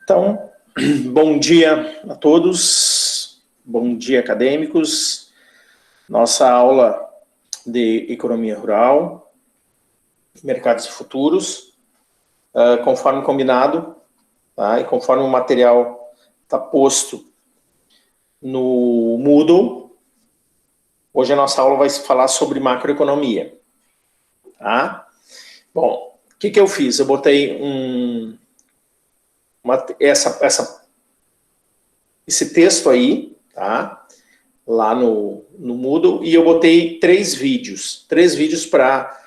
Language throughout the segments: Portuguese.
Então, bom dia a todos, bom dia acadêmicos. Nossa aula de economia rural, mercados futuros, conforme combinado, tá? E conforme o material está posto no Moodle, hoje a nossa aula vai falar sobre macroeconomia, tá? Bom, o que eu fiz? Eu botei esse texto aí, tá? Lá no Moodle, e eu botei três vídeos para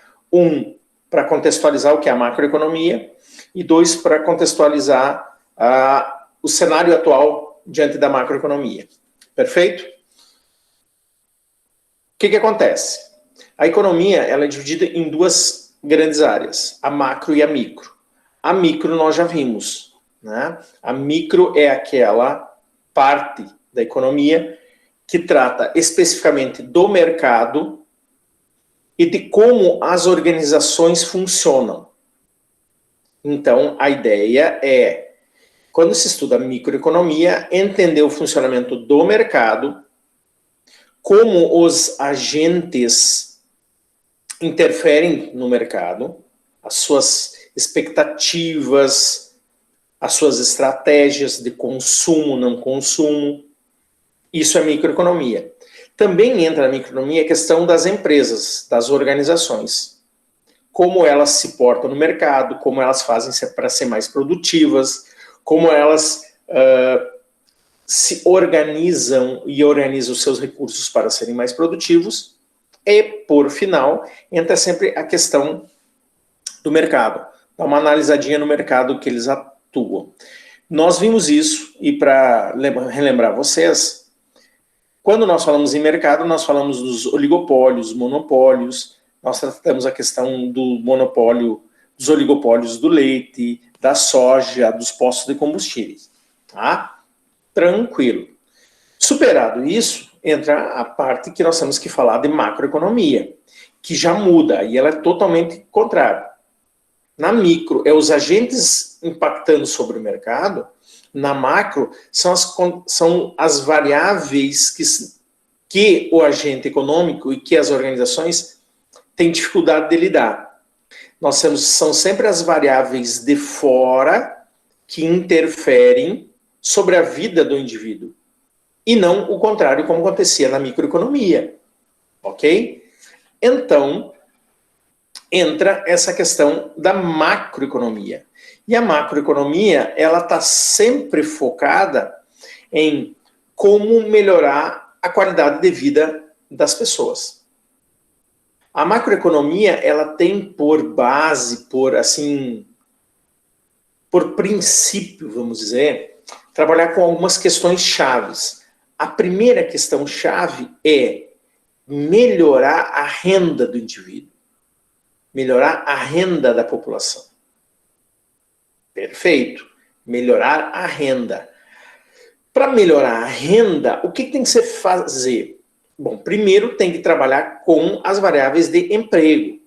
para contextualizar o que é a macroeconomia, e dois para contextualizar o cenário atual diante da macroeconomia. Perfeito? O que acontece? A economia ela é dividida em duas grandes áreas, a macro e a micro. A micro nós já vimos, né? A micro é aquela parte da economia que trata especificamente do mercado e de como as organizações funcionam. Então, a ideia é, quando se estuda microeconomia, entender o funcionamento do mercado, como os agentes interferem no mercado, as suas expectativas, as suas estratégias de consumo, não consumo. Isso é microeconomia. Também entra na microeconomia a questão das empresas, das organizações. Como elas se portam no mercado, como elas fazem para ser mais produtivas, como elas se organizam e organizam os seus recursos para serem mais produtivos. E, por final, entra sempre a questão do mercado. Dá uma analisadinha no mercado que eles atuam. Nós vimos isso, e para relembrar vocês, quando nós falamos em mercado, nós falamos dos oligopólios, monopólios, nós tratamos a questão do monopólio, dos oligopólios do leite, da soja, dos postos de combustíveis. Tá? Tranquilo. Superado isso, entra a parte que nós temos que falar de macroeconomia, que já muda, e ela é totalmente contrária. Na micro, é os agentes impactando sobre o mercado. Na macro, são as variáveis que o agente econômico e que as organizações têm dificuldade de lidar. São sempre as variáveis de fora que interferem sobre a vida do indivíduo. E não o contrário, como acontecia na microeconomia. Ok? Então, entra essa questão da macroeconomia. E a macroeconomia, ela está sempre focada em como melhorar a qualidade de vida das pessoas. A macroeconomia, ela tem por base, por princípio, vamos dizer, trabalhar com algumas questões chaves. A primeira questão chave é melhorar a renda do indivíduo, melhorar a renda da população. Perfeito. Melhorar a renda. Para melhorar a renda, o que tem que se fazer? Bom, primeiro tem que trabalhar com as variáveis de emprego.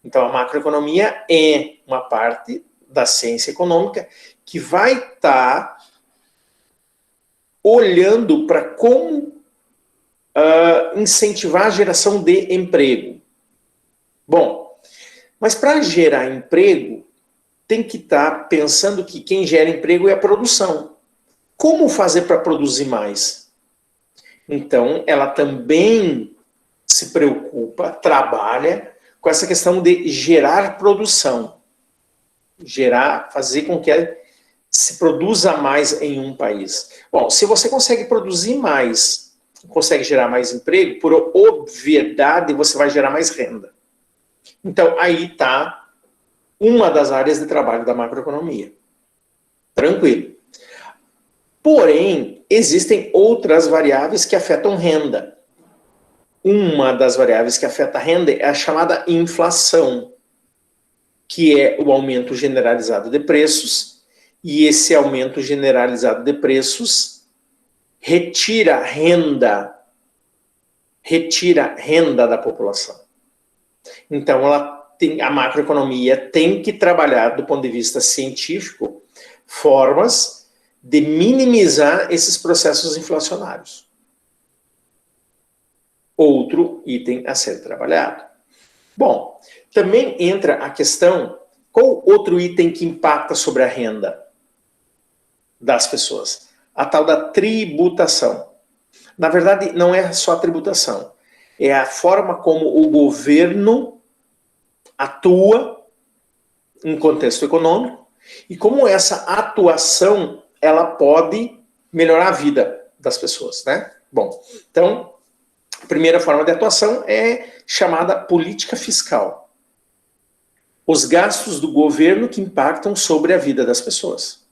Então, a macroeconomia é uma parte da ciência econômica que vai estar olhando para como incentivar a geração de emprego. Bom, mas para gerar emprego, tem que estar pensando que quem gera emprego é a produção. Como fazer para produzir mais? Então, ela também se preocupa, trabalha com essa questão de gerar produção. Fazer com que se produza mais em um país. Bom, se você consegue produzir mais, consegue gerar mais emprego, por obviedade, você vai gerar mais renda. Então, aí está uma das áreas de trabalho da macroeconomia. Tranquilo. Porém, existem outras variáveis que afetam renda. Uma das variáveis que afeta a renda é a chamada inflação, que é o aumento generalizado de preços, e esse aumento generalizado de preços retira renda da população. Então, a macroeconomia tem que trabalhar do ponto de vista científico, formas de minimizar esses processos inflacionários. Outro item a ser trabalhado. Bom, também entra a questão, qual outro item que impacta sobre a renda das pessoas? A tal da tributação. Na verdade, não é só a tributação, é a forma como o governo atua em contexto econômico e como essa atuação ela pode melhorar a vida das pessoas, né? Bom, então, a primeira forma de atuação é chamada política fiscal. Os gastos do governo que impactam sobre a vida das pessoas.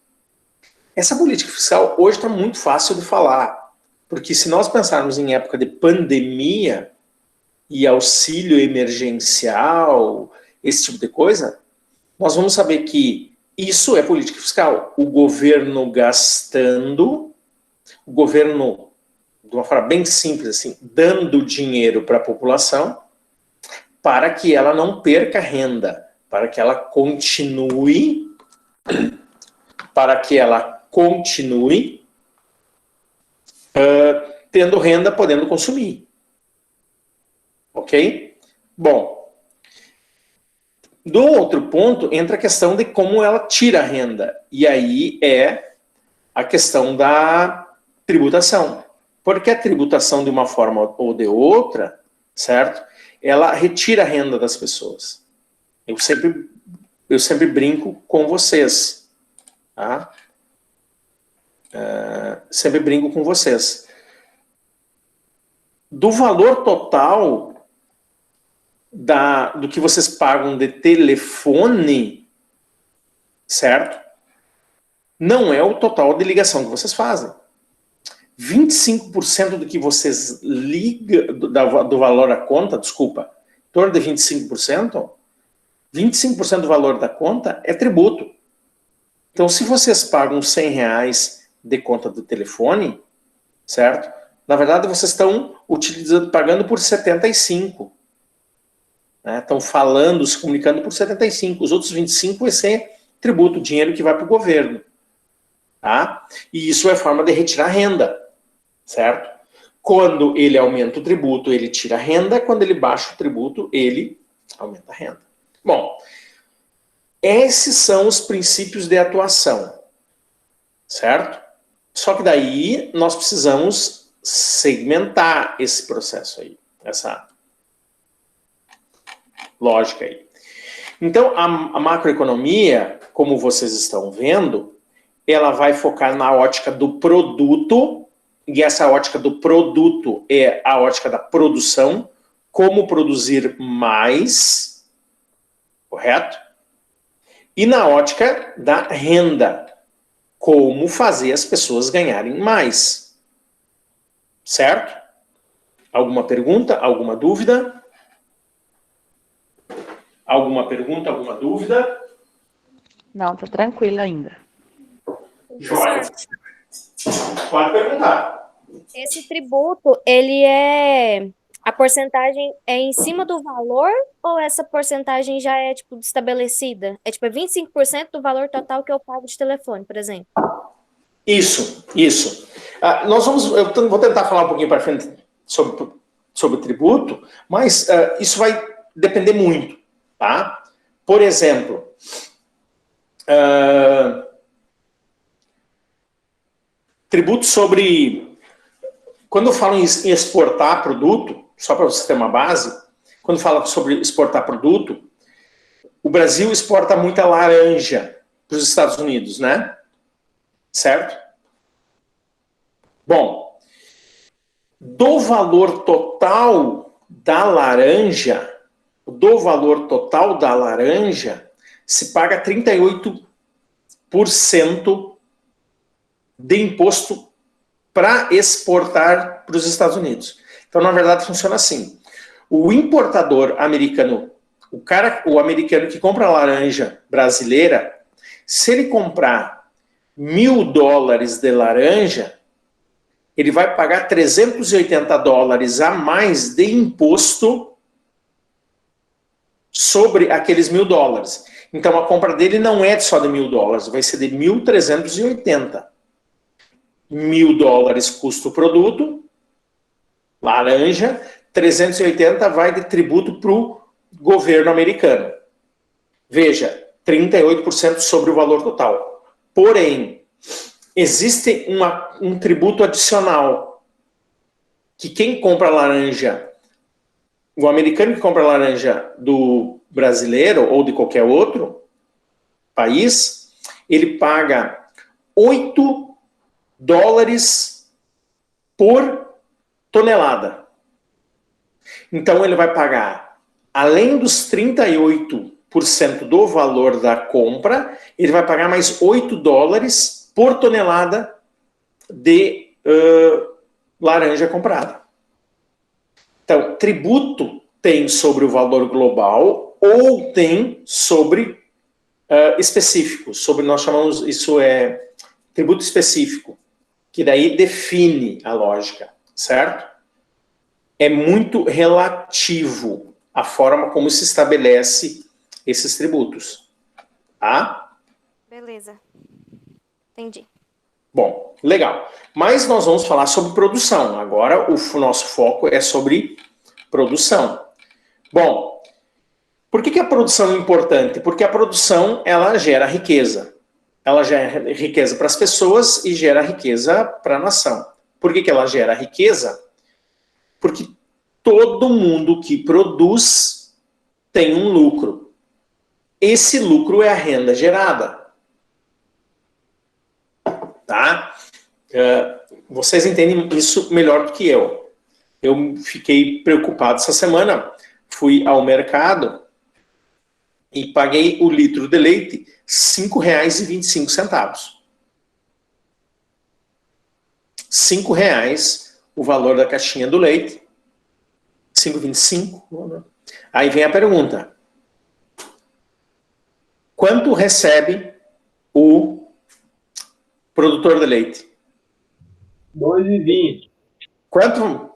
Essa política fiscal hoje está muito fácil de falar, porque se nós pensarmos em época de pandemia e auxílio emergencial, esse tipo de coisa, nós vamos saber que isso é política fiscal. O governo gastando, o governo, de uma forma bem simples assim, dando dinheiro para a população para que ela não perca renda, para que ela continue tendo renda, podendo consumir. Ok? Bom, do outro ponto entra a questão de como ela tira a renda. E aí é a questão da tributação. Porque a tributação, de uma forma ou de outra, certo? Ela retira a renda das pessoas. Eu sempre brinco com vocês. Tá? Sempre brinco com vocês. Do valor total do que vocês pagam de telefone, certo? Não é o total de ligação que vocês fazem. 25% do que vocês ligam, do valor da conta, desculpa, em torno de 25%, 25% do valor da conta é tributo. Então, se vocês pagam R$100 de conta do telefone, certo? Na verdade, vocês estão pagando por 75. Né? Estão falando, se comunicando por 75. Os outros 25 vai ser tributo, dinheiro que vai para o governo. Tá? E isso é forma de retirar renda, certo? Quando ele aumenta o tributo, ele tira a renda. Quando ele baixa o tributo, ele aumenta a renda. Bom, esses são os princípios de atuação, certo? Só que daí nós precisamos segmentar esse processo aí, essa lógica aí. Então, a macroeconomia, como vocês estão vendo, ela vai focar na ótica do produto, e essa ótica do produto é a ótica da produção, como produzir mais, correto? E na ótica da renda, como fazer as pessoas ganharem mais, certo? Alguma pergunta, alguma dúvida? Alguma pergunta, alguma dúvida? Não, tá tranquilo ainda. Joia. Pode perguntar. Esse tributo, ele é... A porcentagem é em cima do valor ou essa porcentagem já é, tipo, estabelecida? É, tipo, 25% do valor total que eu pago de telefone, por exemplo? Isso. Eu vou tentar falar um pouquinho para frente sobre tributo, mas isso vai depender muito, tá? Por exemplo, tributo sobre... Quando eu falo em exportar produto, só para você ter uma base, quando fala sobre exportar produto, o Brasil exporta muita laranja para os Estados Unidos, né? Certo? Bom, do valor total da laranja, se paga 38% de imposto para exportar para os Estados Unidos. Então, na verdade, funciona assim. O importador americano, o americano que compra laranja brasileira, se ele comprar $1.000 de laranja, ele vai pagar $380 a mais de imposto sobre aqueles $1.000. Então a compra dele não é só de $1.000, vai ser de 1.380. $1.000 custa o produto, laranja, 380 vai de tributo para o governo americano. Veja, 38% sobre o valor total. Porém, existe um tributo adicional que quem compra laranja, o americano que compra laranja do brasileiro ou de qualquer outro país, ele paga $8 por tonelada. Então ele vai pagar, além dos 38% do valor da compra, ele vai pagar mais $8 por tonelada de laranja comprada. Então, tributo tem sobre o valor global ou tem sobre específico. Sobre, nós chamamos, isso é tributo específico, que daí define a lógica, certo? É muito relativo a forma como se estabelece esses tributos. Tá? Beleza. Entendi. Bom, legal. Mas nós vamos falar sobre produção. Agora o nosso foco é sobre produção. Bom, por que a produção é importante? Porque a produção, ela gera riqueza. Ela gera riqueza para as pessoas e gera riqueza para a nação. Por que ela gera riqueza? Porque todo mundo que produz tem um lucro. Esse lucro é a renda gerada. Tá? Vocês entendem isso melhor do que eu. Eu fiquei preocupado essa semana, fui ao mercado e paguei o litro de leite R$ 5,25. R$ 5 o valor da caixinha do leite. 5,25. Aí vem a pergunta. Quanto recebe o produtor de leite? 2,20. Quanto?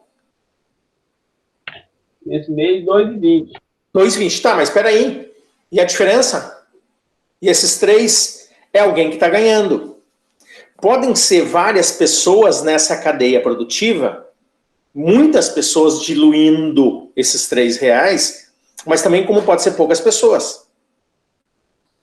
Esse mês, 2,20. 2,20. Tá, mas espera aí. E a diferença? E esses 3 é alguém que está ganhando. Podem ser várias pessoas nessa cadeia produtiva, muitas pessoas diluindo esses R$ 3, mas também como pode ser poucas pessoas.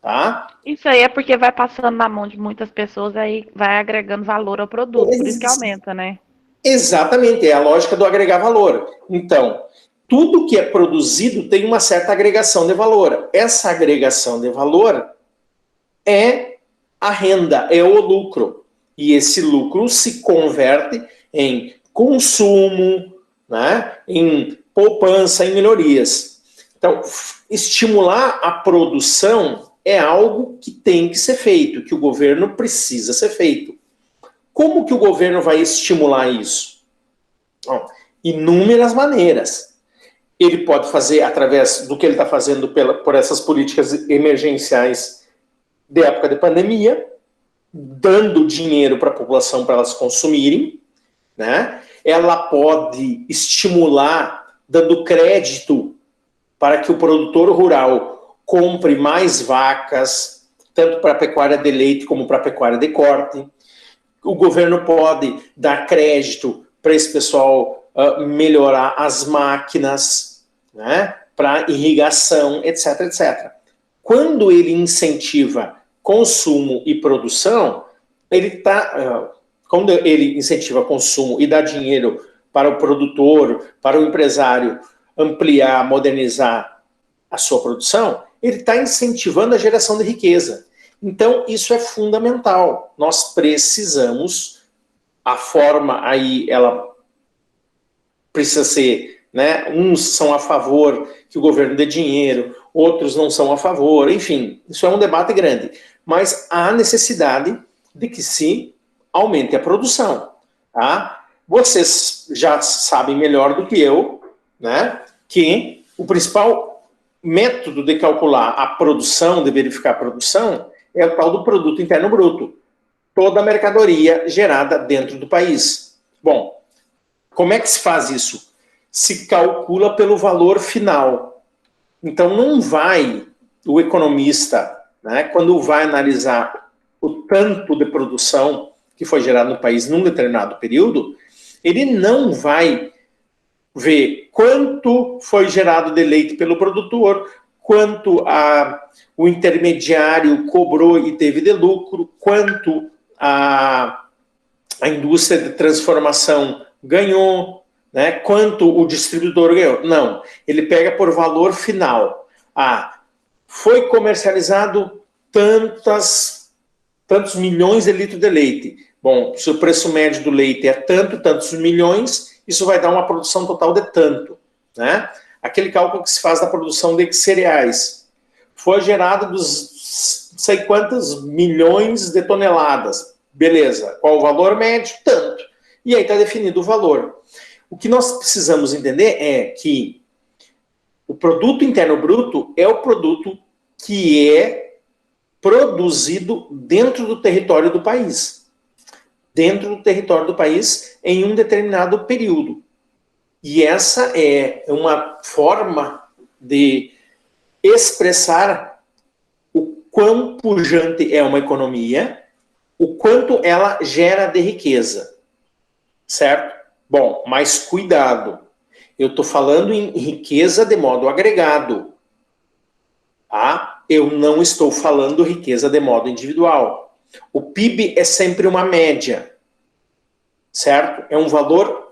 Tá? Isso aí é porque vai passando na mão de muitas pessoas, aí vai agregando valor ao produto, por isso que aumenta, né? Exatamente, é a lógica do agregar valor. Então, tudo que é produzido tem uma certa agregação de valor. Essa agregação de valor é a renda, é o lucro. E esse lucro se converte em consumo, né, em poupança, em melhorias. Então, estimular a produção é algo que tem que ser feito, que o governo precisa ser feito. Como que o governo vai estimular isso? Bom, inúmeras maneiras. Ele pode fazer através do que ele está fazendo por essas políticas emergenciais de época de pandemia, dando dinheiro para a população para elas consumirem, né? Ela pode estimular dando crédito para que o produtor rural compre mais vacas, tanto para a pecuária de leite como para a pecuária de corte. O governo pode dar crédito para esse pessoal melhorar as máquinas, né, para irrigação, etc, etc. Quando ele incentiva consumo e produção, quando ele incentiva consumo e dá dinheiro para o produtor, para o empresário ampliar, modernizar a sua produção, ele está incentivando a geração de riqueza. Então, isso é fundamental. Nós precisamos, a forma aí, ela precisa ser, né, uns são a favor que o governo dê dinheiro, outros não são a favor, enfim, isso é um debate grande. Mas há necessidade de que se aumente a produção. Tá? Vocês já sabem melhor do que eu, né, que o principal método de calcular a produção, de verificar a produção, é o tal do produto interno bruto. Toda a mercadoria gerada dentro do país. Bom, como é que se faz isso? Se calcula pelo valor final. Então não vai o economista, né, quando vai analisar o tanto de produção que foi gerado no país num determinado período, ele não vai ver quanto foi gerado de leite pelo produtor, quanto o intermediário cobrou e teve de lucro, quanto a indústria de transformação ganhou, né, quanto o distribuidor ganhou. Não, ele pega por valor final. Foi comercializado tantos milhões de litros de leite. Bom, se o preço médio do leite é tantos milhões, isso vai dar uma produção total de tanto, né? Aquele cálculo que se faz da produção de cereais. Foi gerado dos não sei quantos milhões de toneladas. Beleza. Qual o valor médio? Tanto. E aí está definido o valor. O que nós precisamos entender é que o produto interno bruto é o produto que é produzido dentro do território do país. Dentro do território do país em um determinado período. E essa é uma forma de expressar o quão pujante é uma economia, o quanto ela gera de riqueza. Certo? Bom, mas cuidado. Eu estou falando em riqueza de modo agregado. Tá? Eu não estou falando riqueza de modo individual. O PIB é sempre uma média. Certo? É um valor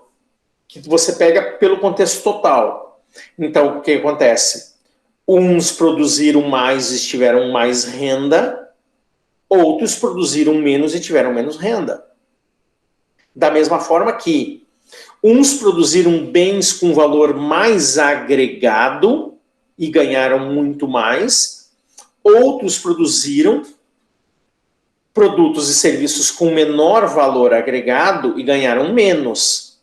que você pega pelo contexto total. Então, o que acontece? Uns produziram mais e tiveram mais renda, outros produziram menos e tiveram menos renda. Da mesma forma que uns produziram bens com valor mais agregado e ganharam muito mais, outros produziram produtos e serviços com menor valor agregado e ganharam menos.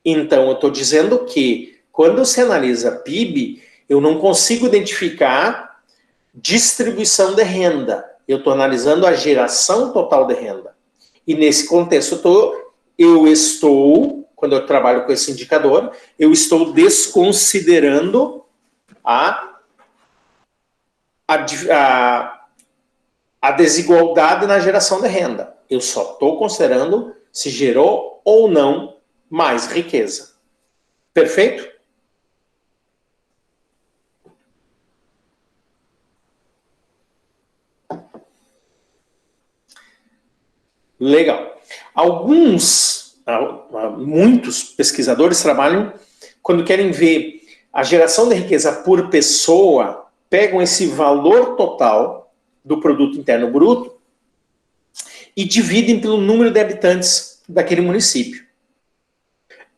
Então, eu estou dizendo que, quando se analisa PIB, eu não consigo identificar distribuição de renda. Eu estou analisando a geração total de renda. E nesse contexto, eu estou, quando eu trabalho com esse indicador, eu estou desconsiderando a desigualdade na geração de renda. Eu só estou considerando se gerou ou não mais riqueza. Perfeito? Legal. Muitos pesquisadores trabalham, quando querem ver a geração de riqueza por pessoa, pegam esse valor total do produto interno bruto e dividem pelo número de habitantes daquele município.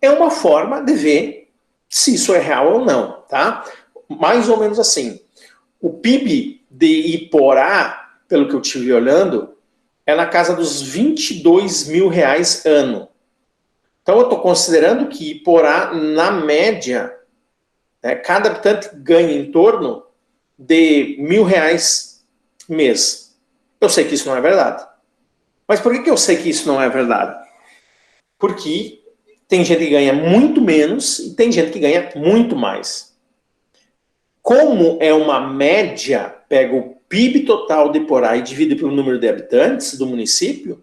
É uma forma de ver se isso é real ou não, tá? Mais ou menos assim. O PIB de Iporá, pelo que eu estive olhando, é na casa dos 22 mil reais ano. Então, eu estou considerando que Iporá, na média, né, cada habitante ganha em torno de R$1.000 mês. Eu sei que isso não é verdade. Mas por que eu sei que isso não é verdade? Porque tem gente que ganha muito menos e tem gente que ganha muito mais. Como é uma média, pega o PIB total de Iporá e divide pelo número de habitantes do município,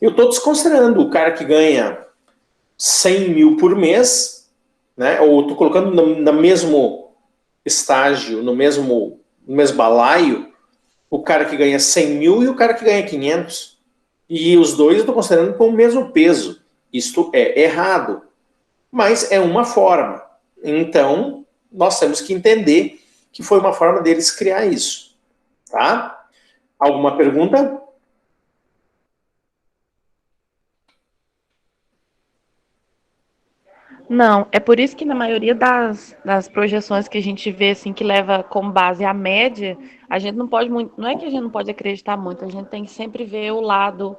eu estou desconsiderando o cara que ganha 100 mil por mês, né, ou estou colocando no mesmo estágio, no mesmo balaio, o cara que ganha 100 mil e o cara que ganha 500. E os dois eu estou considerando com o mesmo peso. Isto é errado. Mas é uma forma. Então, nós temos que entender que foi uma forma deles criar isso. Tá? Alguma pergunta? Não, é por isso que na maioria das projeções que a gente vê, assim, que leva como base a média, a gente não pode muito, não é que a gente não pode acreditar muito, a gente tem que sempre ver o lado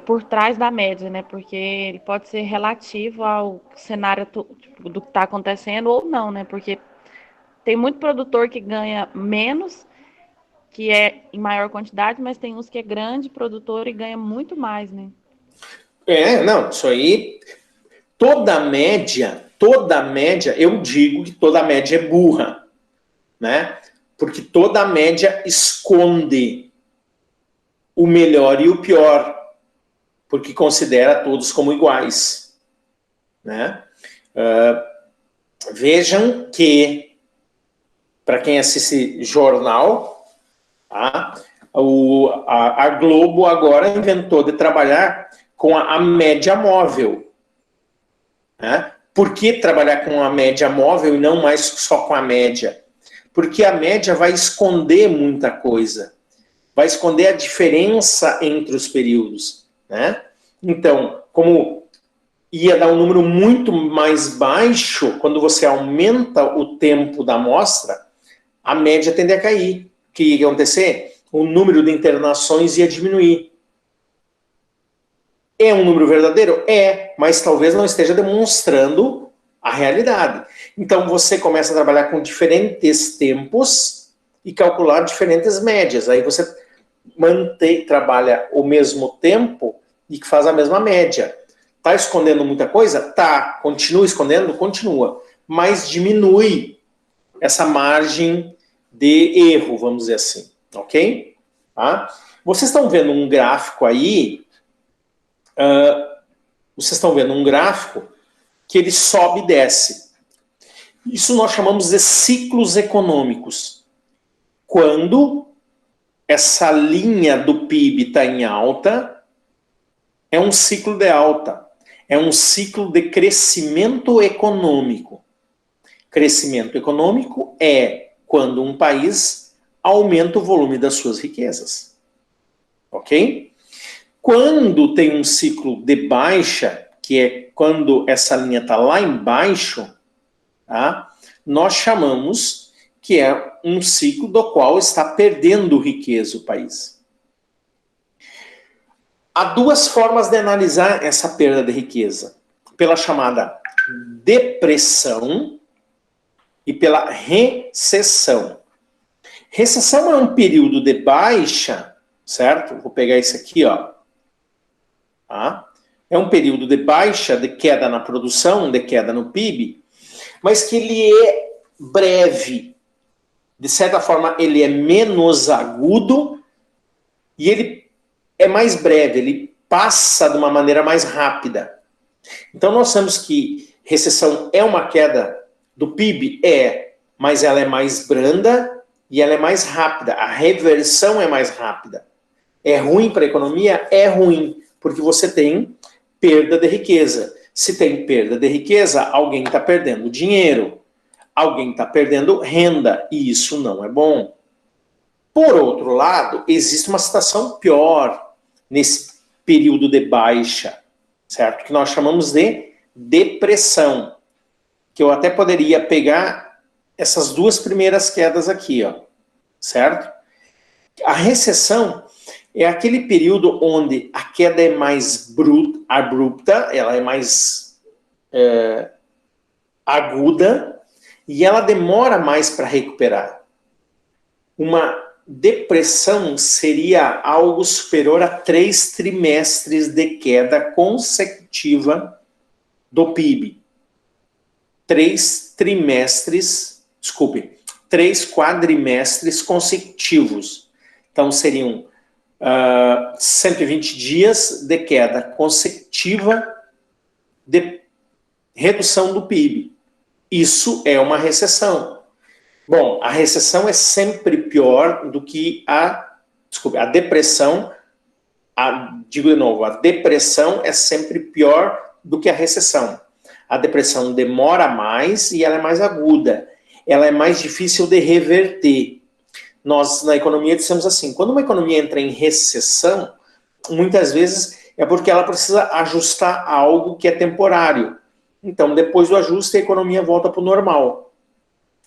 por trás da média, né? Porque ele pode ser relativo ao cenário tipo, do que está acontecendo ou não, né? Porque tem muito produtor que ganha menos, que é em maior quantidade, mas tem uns que é grande produtor e ganha muito mais, né? Não, isso aí, toda média, eu digo que toda média é burra, né? Porque toda a média esconde o melhor e o pior, porque considera todos como iguais, né? Vejam que, para quem assiste jornal, tá? A Globo agora inventou de trabalhar com a média móvel, né? Por que trabalhar com a média móvel e não mais só com a média? Porque a média vai esconder muita coisa, vai esconder a diferença entre os períodos, né? Então, como ia dar um número muito mais baixo, quando você aumenta o tempo da amostra, a média tende a cair. O que ia acontecer? O número de internações ia diminuir. É um número verdadeiro? É, mas talvez não esteja demonstrando a realidade. Então você começa a trabalhar com diferentes tempos e calcular diferentes médias. Aí você trabalha o mesmo tempo e faz a mesma média. Está escondendo muita coisa? Tá. Continua escondendo? Continua. Mas diminui essa margem de erro, vamos dizer assim. Ok? Tá? Vocês estão vendo um gráfico aí. Vocês estão vendo um gráfico que ele sobe e desce. Isso nós chamamos de ciclos econômicos. Quando essa linha do PIB está em alta, é um ciclo de alta. É um ciclo de crescimento econômico. Crescimento econômico é quando um país aumenta o volume das suas riquezas. Ok? Quando tem um ciclo de baixa, que é quando essa linha está lá embaixo, tá? Nós chamamos que é um ciclo do qual está perdendo riqueza o país. Há duas formas de analisar essa perda de riqueza. Pela chamada depressão e pela recessão. Recessão é um período de baixa, certo? Vou pegar isso aqui, ó. Tá? É um período de baixa, de queda na produção, de queda no PIB, mas que ele é breve. De certa forma, ele é menos agudo e ele é mais breve, ele passa de uma maneira mais rápida. Então, nós sabemos que recessão é uma queda do PIB? É, mas ela é mais branda e ela é mais rápida. A reversão é mais rápida. É ruim para a economia? É ruim, porque você tem perda de riqueza. Se tem perda de riqueza, alguém está perdendo dinheiro, alguém está perdendo renda, e isso não é bom. Por outro lado, existe uma situação pior nesse período de baixa, certo? Que nós chamamos de depressão, que eu até poderia pegar essas duas primeiras quedas aqui, ó, certo? A recessão é aquele período onde a queda é mais abrupta, ela é mais aguda e ela demora mais para recuperar. Uma depressão seria algo superior a 3 trimestres de queda consecutiva do PIB. 3 quadrimestres consecutivos. Então seriam 120 dias de queda consecutiva de redução do PIB. Isso é uma recessão. Bom, a recessão é sempre pior do que a depressão. Digo de novo, a depressão é sempre pior do que a recessão. A depressão demora mais e ela é mais aguda. Ela é mais difícil de reverter. Nós, na economia, dissemos assim, quando uma economia entra em recessão, muitas vezes é porque ela precisa ajustar algo que é temporário. Então, depois do ajuste, a economia volta para o normal.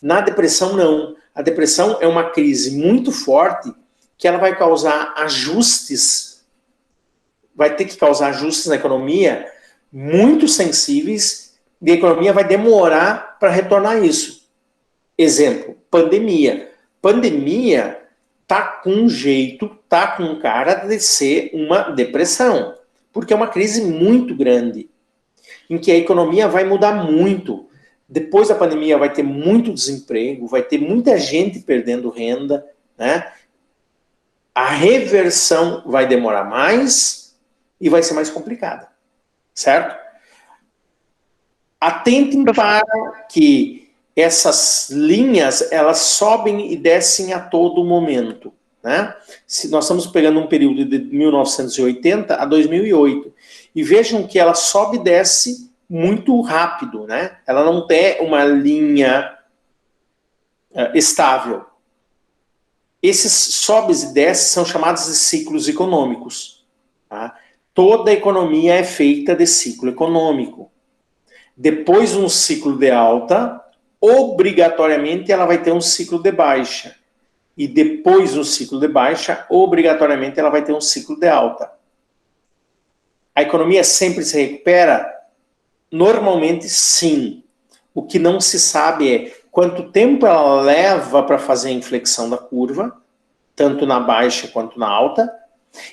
Na depressão, não. A depressão é uma crise muito forte que ela vai causar ajustes, vai ter que causar ajustes na economia muito sensíveis e a economia vai demorar para retornar isso. Exemplo, pandemia. Pandemia tá com jeito, tá com cara de ser uma depressão, porque é uma crise muito grande, em que a economia vai mudar muito. depois da pandemia vai ter muito desemprego, vai ter muita gente perdendo renda, né? A reversão vai demorar mais e vai ser mais complicada, certo? Atentem para que essas linhas, elas sobem e descem a todo momento, né? Se nós estamos pegando um período de 1980 a 2008, e vejam que ela sobe e desce muito rápido, né? Ela não tem uma linha estável. Esses sobes e desces são chamados de ciclos econômicos. Tá? Toda a economia é feita de ciclo econômico. Depois de um ciclo de alta, obrigatoriamente ela vai ter um ciclo de baixa. E depois do ciclo de baixa, obrigatoriamente ela vai ter um ciclo de alta. A economia sempre se recupera? Normalmente sim. O que não se sabe é quanto tempo ela leva para fazer a inflexão da curva, tanto na baixa quanto na alta,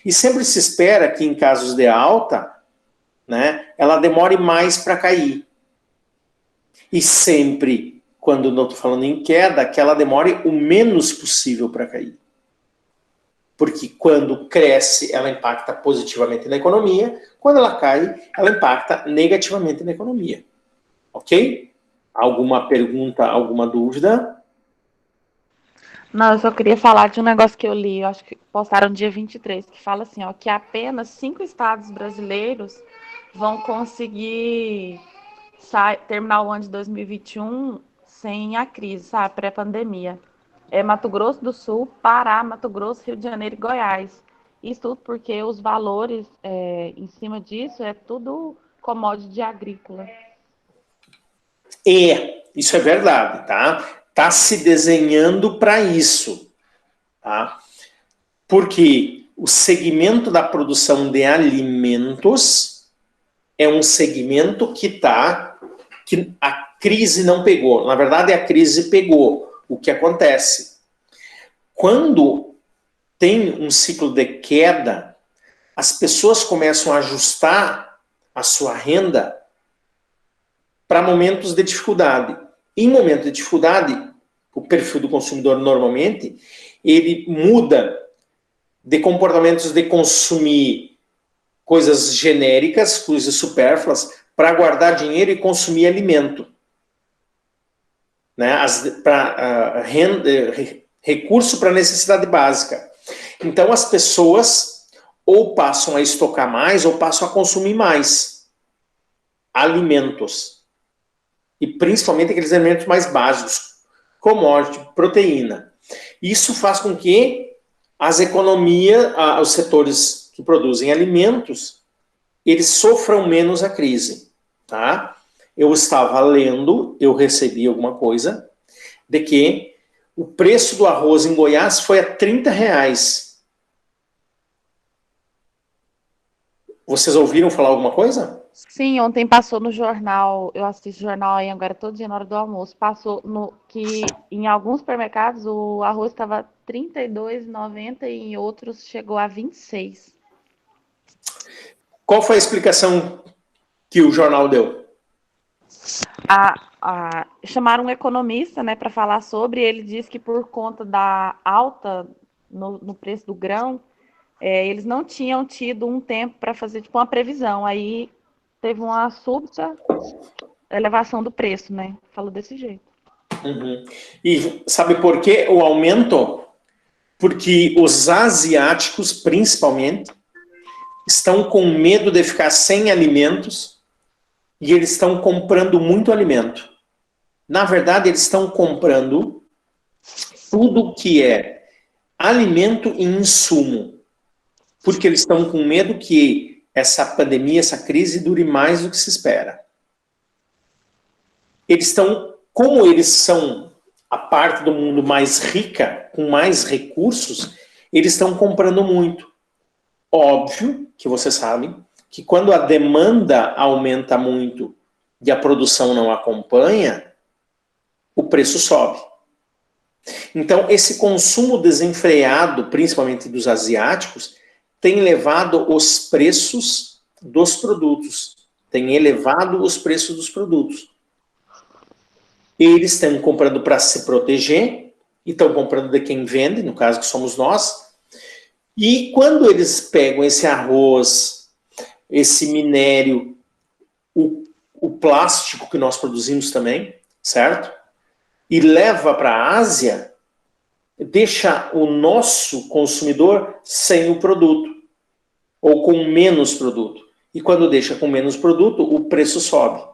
e sempre se espera que em casos de alta, né, ela demore mais para cair. E sempre, quando não estou falando em queda, que ela demore o menos possível para cair. Porque quando cresce, ela impacta positivamente na economia, quando ela cai, ela impacta negativamente na economia. Ok? Alguma pergunta, alguma dúvida? Não, eu só queria falar de um negócio que eu li, eu acho que postaram no dia 23, que fala assim, ó, que apenas 5 estados brasileiros vão conseguir terminar o ano de 2021 sem a crise, sabe, pré-pandemia. É Mato Grosso do Sul, Pará, Mato Grosso, Rio de Janeiro e Goiás. Isso tudo porque os valores em cima disso é tudo commodity agrícola. Isso é verdade, tá? Tá se desenhando para isso, tá? Porque o segmento da produção de alimentos é um segmento que a crise não pegou. Na verdade, a crise pegou. O que acontece? Quando tem um ciclo de queda, as pessoas começam a ajustar a sua renda para momentos de dificuldade. Em momento de dificuldade, o perfil do consumidor normalmente, ele muda de comportamentos de consumir coisas genéricas, coisas supérfluas, para guardar dinheiro e consumir alimento. Né? Recurso para necessidade básica. Então as pessoas ou passam a estocar mais ou passam a consumir mais alimentos. E principalmente aqueles alimentos mais básicos, commodity, proteína. Isso faz com que as economias, os setores que produzem alimentos, eles sofram menos a crise. Tá? Eu estava lendo, eu recebi alguma coisa, de que o preço do arroz em Goiás foi a R$30. Vocês ouviram falar alguma coisa? Sim, ontem passou no jornal, eu assisto jornal aí agora todo dia na hora do almoço, passou que em alguns supermercados o arroz estava R$32,90 e em outros chegou a 26. Qual foi a explicação que o jornal deu? Chamaram um economista, né, para falar sobre, ele disse que por conta da alta no preço do grão, eles não tinham tido um tempo para fazer tipo uma previsão, aí teve uma súbita elevação do preço, né? Falou desse jeito. Uhum. E sabe por que o aumento? Porque os asiáticos, principalmente, estão com medo de ficar sem alimentos e eles estão comprando muito alimento. Na verdade, eles estão comprando tudo que é alimento e insumo, porque eles estão com medo que essa pandemia, essa crise dure mais do que se espera. Eles estão, como eles são a parte do mundo mais rica, com mais recursos, eles estão comprando muito. Óbvio que vocês sabem que quando a demanda aumenta muito e a produção não acompanha, o preço sobe. Então, esse consumo desenfreado, principalmente dos asiáticos, tem levado os preços dos produtos, tem elevado os preços dos produtos. Eles estão comprando para se proteger, e estão comprando de quem vende, no caso que somos nós. E quando eles pegam esse arroz, esse minério, o plástico que nós produzimos também, certo? E leva para a Ásia, deixa o nosso consumidor sem o produto, ou com menos produto. E quando deixa com menos produto, o preço sobe.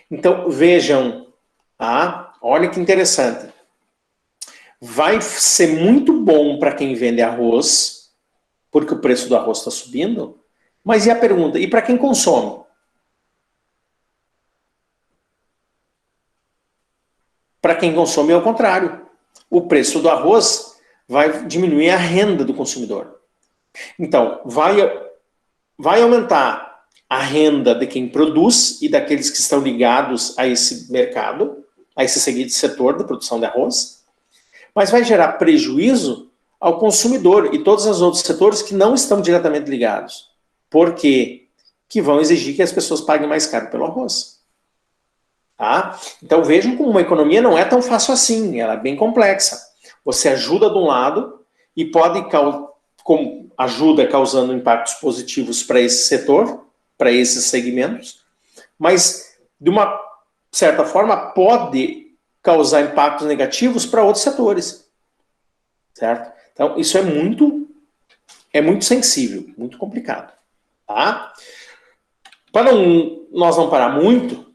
Então, vejam, olha que interessante. Vai ser muito bom para quem vende arroz, porque o preço do arroz está subindo, mas e a pergunta, e para quem consome? Para quem consome é o contrário. O preço do arroz vai diminuir a renda do consumidor. Então, vai aumentar a renda de quem produz e daqueles que estão ligados a esse mercado, a esse seguinte setor da produção de arroz, mas vai gerar prejuízo ao consumidor e todos os outros setores que não estão diretamente ligados. Por quê? Que vão exigir que as pessoas paguem mais caro pelo arroz. Tá? Então vejam como uma economia não é tão fácil assim, ela é bem complexa. Você ajuda de um lado e pode, como ajuda causando impactos positivos para esse setor, para esses segmentos, mas de uma certa forma pode causar impactos negativos para outros setores. Certo? Então isso é muito sensível, muito complicado. Tá? Para nós não parar muito,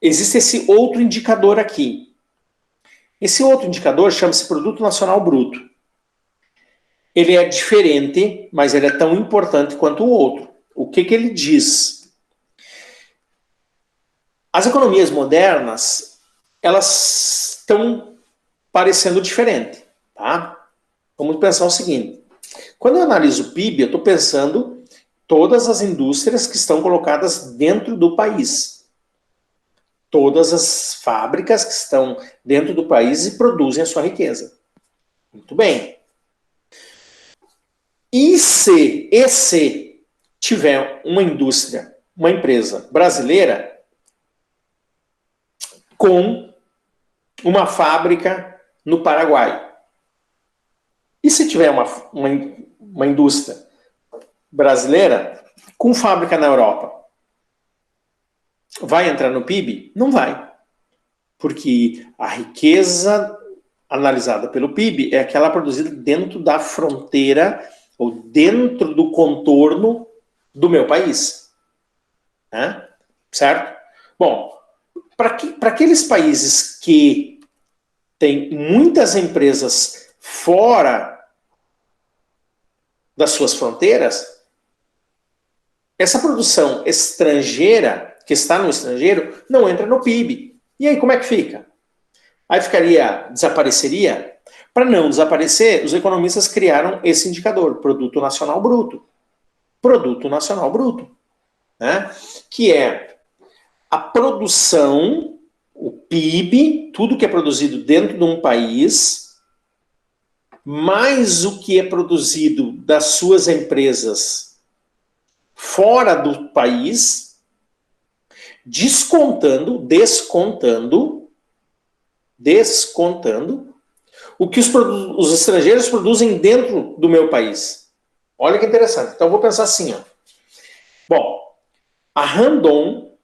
existe esse outro indicador aqui. Esse outro indicador chama-se Produto Nacional Bruto. Ele é diferente, mas ele é tão importante quanto o outro. O que ele diz? As economias modernas, elas estão parecendo diferente. Tá? Vamos pensar o seguinte. Quando eu analiso o PIB, eu estou pensando todas as indústrias que estão colocadas dentro do país. Todas as fábricas que estão dentro do país e produzem a sua riqueza. Muito bem. E se tiver uma indústria, uma empresa brasileira com uma fábrica no Paraguai? E se tiver uma indústria brasileira com fábrica na Europa? Vai entrar no PIB? Não vai. Porque a riqueza analisada pelo PIB é aquela produzida dentro da fronteira ou dentro do contorno do meu país. Né? Certo? Bom, para aqueles países que têm muitas empresas fora das suas fronteiras, essa produção estrangeira, que está no estrangeiro, não entra no PIB. E aí como é que fica? Aí desapareceria? Para não desaparecer, os economistas criaram esse indicador, Produto Nacional Bruto. Produto Nacional Bruto. Né? Que é a produção, o PIB, tudo que é produzido dentro de um país, mais o que é produzido das suas empresas fora do país, descontando o que os estrangeiros produzem dentro do meu país. Olha que interessante. Então eu vou pensar assim, ó. Bom, a Randon,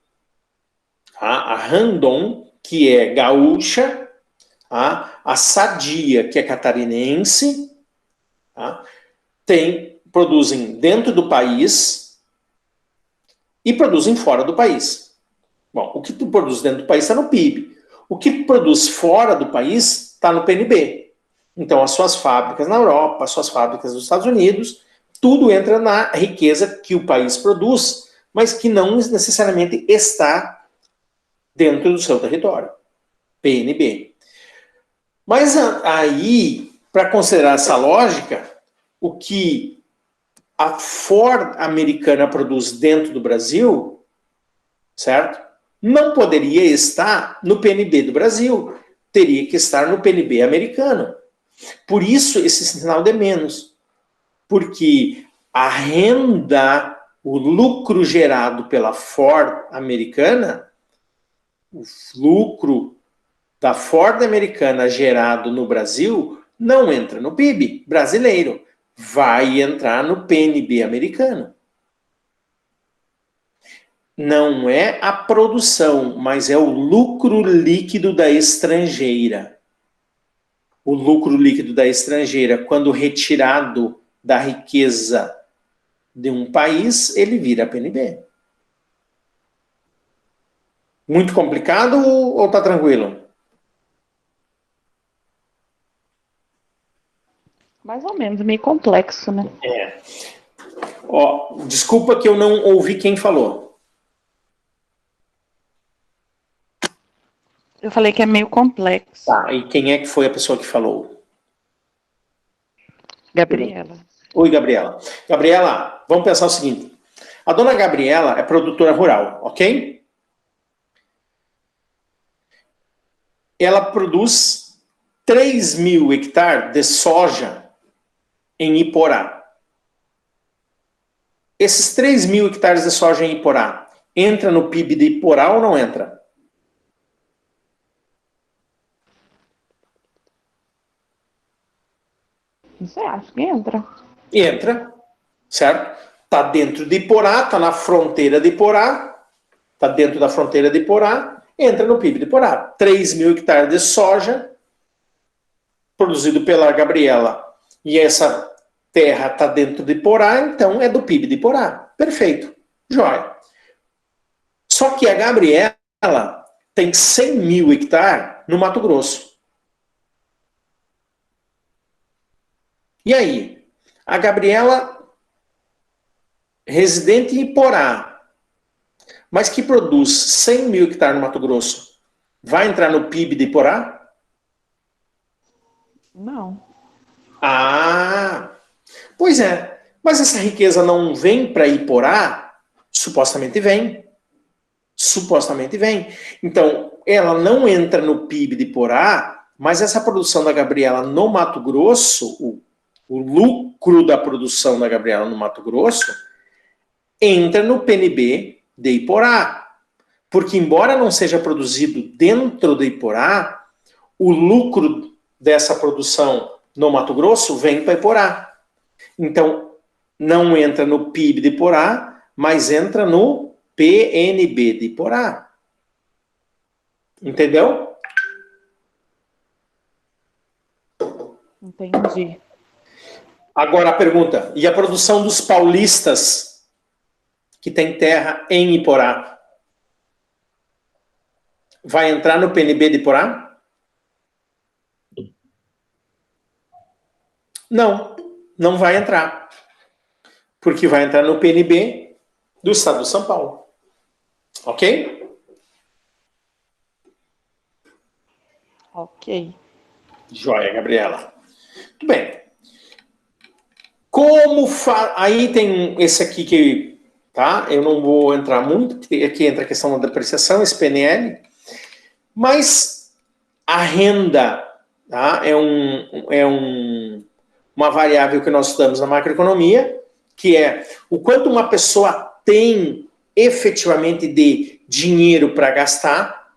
que é gaúcha, a Sadia, que é catarinense, produzem dentro do país e produzem fora do país. Bom, o que tu produz dentro do país está no PIB. O que tu produz fora do país está no PNB. Então, as suas fábricas na Europa, as suas fábricas nos Estados Unidos, tudo entra na riqueza que o país produz, mas que não necessariamente está dentro do seu território. PNB. Mas aí, para considerar essa lógica, o que a Ford americana produz dentro do Brasil, certo? Não poderia estar no PNB do Brasil, teria que estar no PNB americano. Por isso, esse sinal de menos. Porque a renda, o lucro gerado pela Ford americana, O lucro da Ford americana gerado no Brasil não entra no PIB brasileiro, vai entrar no PNB americano. Não é a produção, mas é o lucro líquido da estrangeira. O lucro líquido da estrangeira, quando retirado da riqueza de um país, ele vira PNB. Muito complicado ou tá tranquilo? Mais ou menos, meio complexo, né? É. Ó, desculpa que eu não ouvi quem falou. Eu falei que é meio complexo. Tá, e quem é que foi a pessoa que falou? Gabriela. Oi, Gabriela. Gabriela, vamos pensar o seguinte. A dona Gabriela é produtora rural, ok? Ela produz 3.000 hectares de soja em Iporá. Esses 3.000 hectares de soja em Iporá, entra no PIB de Iporá ou não entra? Você acha que entra? Entra, certo? Está dentro de Iporá, está na fronteira de Iporá, está dentro da fronteira de Iporá, entra no PIB de Iporá. 3.000 hectares de soja, produzido pela Gabriela, e essa terra está dentro de Iporá, então é do PIB de Iporá. Perfeito. Jóia. Só que a Gabriela tem 100.000 hectares no Mato Grosso. E aí? A Gabriela, residente em Iporá, mas que produz 100.000 hectares no Mato Grosso, vai entrar no PIB de Iporá? Não. Ah, pois é. Mas essa riqueza não vem para Iporá? Supostamente vem. Supostamente vem. Então, ela não entra no PIB de Iporá, mas essa produção da Gabriela no Mato Grosso, o lucro da produção da Gabriela no Mato Grosso, entra no PNB de Iporá. Porque, embora não seja produzido dentro de Iporá, o lucro dessa produção no Mato Grosso vem para Iporá. Então, não entra no PIB de Iporá, mas entra no PNB de Iporá. Entendeu? Entendi. Agora a pergunta, e a produção dos paulistas que tem terra em Iporá? Vai entrar no PNB de Iporá? Não, não vai entrar. Porque vai entrar no PNB do estado de São Paulo. Ok? Ok. Joia, Gabriela. Muito bem. Aí tem esse aqui que, tá? Eu não vou entrar muito, porque aqui entra a questão da depreciação, esse PNL. Mas a renda, tá? Uma variável que nós estudamos na macroeconomia, que é o quanto uma pessoa tem efetivamente de dinheiro para gastar,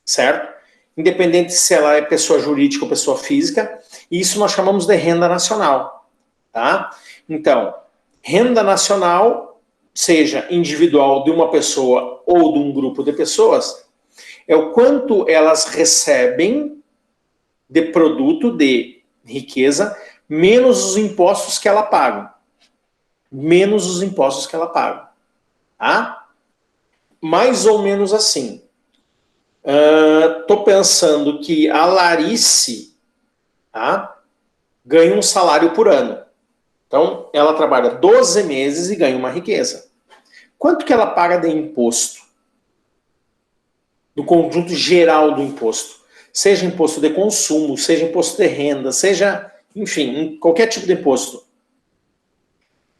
certo? Independente se ela é pessoa jurídica ou pessoa física, e isso nós chamamos de renda nacional, tá? Então, renda nacional, seja individual de uma pessoa ou de um grupo de pessoas, é o quanto elas recebem de produto, de riqueza, menos os impostos que ela paga. Menos os impostos que ela paga. Tá? Mais ou menos assim. Estou pensando que a Larice, tá, ganha um salário por ano. Então, ela trabalha 12 meses e ganha uma riqueza. Quanto que ela paga de imposto? Do conjunto geral do imposto. Seja imposto de consumo, seja imposto de renda, seja, enfim, qualquer tipo de imposto.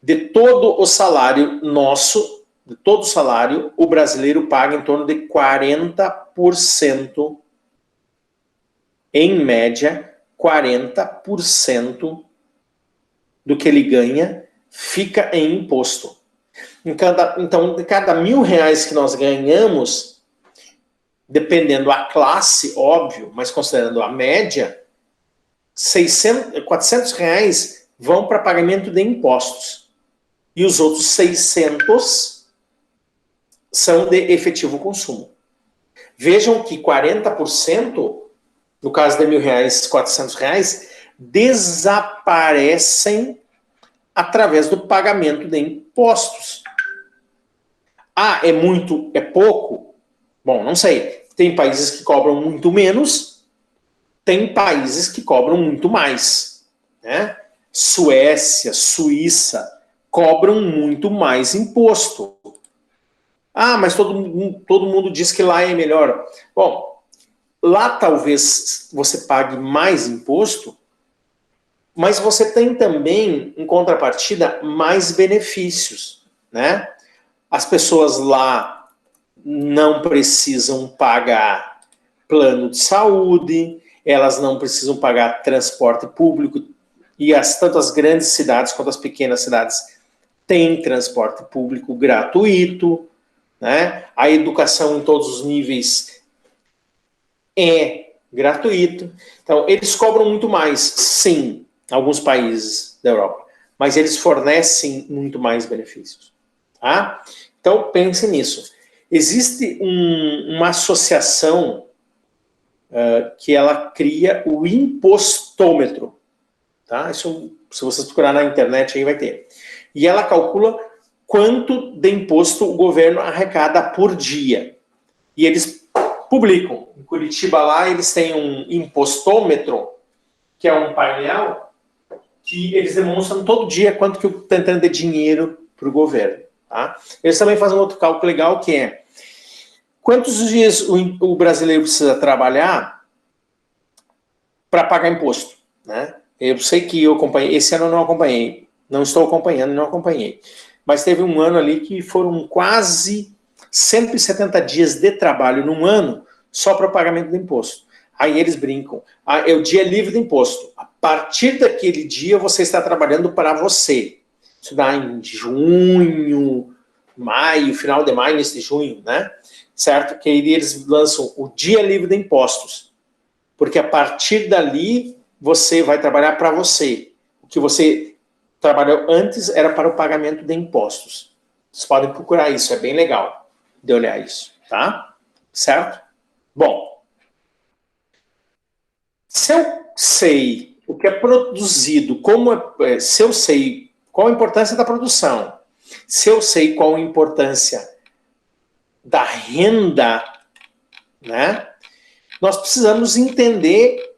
De todo o salário nosso, de todo o salário, o brasileiro paga em torno de 40%, em média, 40% do que ele ganha fica em imposto. Então, de cada R$1.000 que nós ganhamos, dependendo a classe, óbvio, mas considerando a média, 400 reais vão para pagamento de impostos. E os outros 600 são de efetivo consumo. Vejam que 40%, no caso de R$1.000, R$400, desaparecem através do pagamento de impostos. Ah, é muito, é pouco? Bom, não sei. Tem países que cobram muito menos, tem países que cobram muito mais, né? Suécia, Suíça, cobram muito mais imposto. Ah, mas todo mundo diz que lá é melhor. Bom, lá talvez você pague mais imposto, mas você tem também, em contrapartida, mais benefícios, né? As pessoas lá não precisam pagar plano de saúde, elas não precisam pagar transporte público, e tanto as grandes cidades quanto as pequenas cidades têm transporte público gratuito, né? A educação em todos os níveis é gratuito. Então, eles cobram muito mais, sim, em alguns países da Europa, mas eles fornecem muito mais benefícios. Tá? Então, pense nisso. Existe uma associação que ela cria o impostômetro. Tá? Isso, se vocês procurar na internet, aí vai ter. E ela calcula quanto de imposto o governo arrecada por dia. E eles publicam. Em Curitiba, lá, eles têm um impostômetro, que é um painel que eles demonstram todo dia quanto que está entrando de dinheiro para o governo. Tá? Eles também fazem um outro cálculo legal, que é quantos dias o brasileiro precisa trabalhar para pagar imposto. Né? Eu sei que eu acompanhei, esse ano eu não acompanhei, não estou acompanhando, não acompanhei. Mas teve um ano ali que foram quase 170 dias de trabalho num ano só para o pagamento do imposto. Aí eles brincam. Ah, é o dia livre do imposto. A partir daquele dia você está trabalhando para você. Isso dá em junho, maio, final de maio, início de junho, né? Certo? Que aí eles lançam o dia livre de impostos. Porque a partir dali você vai trabalhar para você. O que você trabalhou antes era para o pagamento de impostos. Vocês podem procurar isso, é bem legal de olhar isso, tá? Certo? Bom, se eu sei o que é produzido, se eu sei qual a importância da produção, se eu sei qual a importância da renda, né? Nós precisamos entender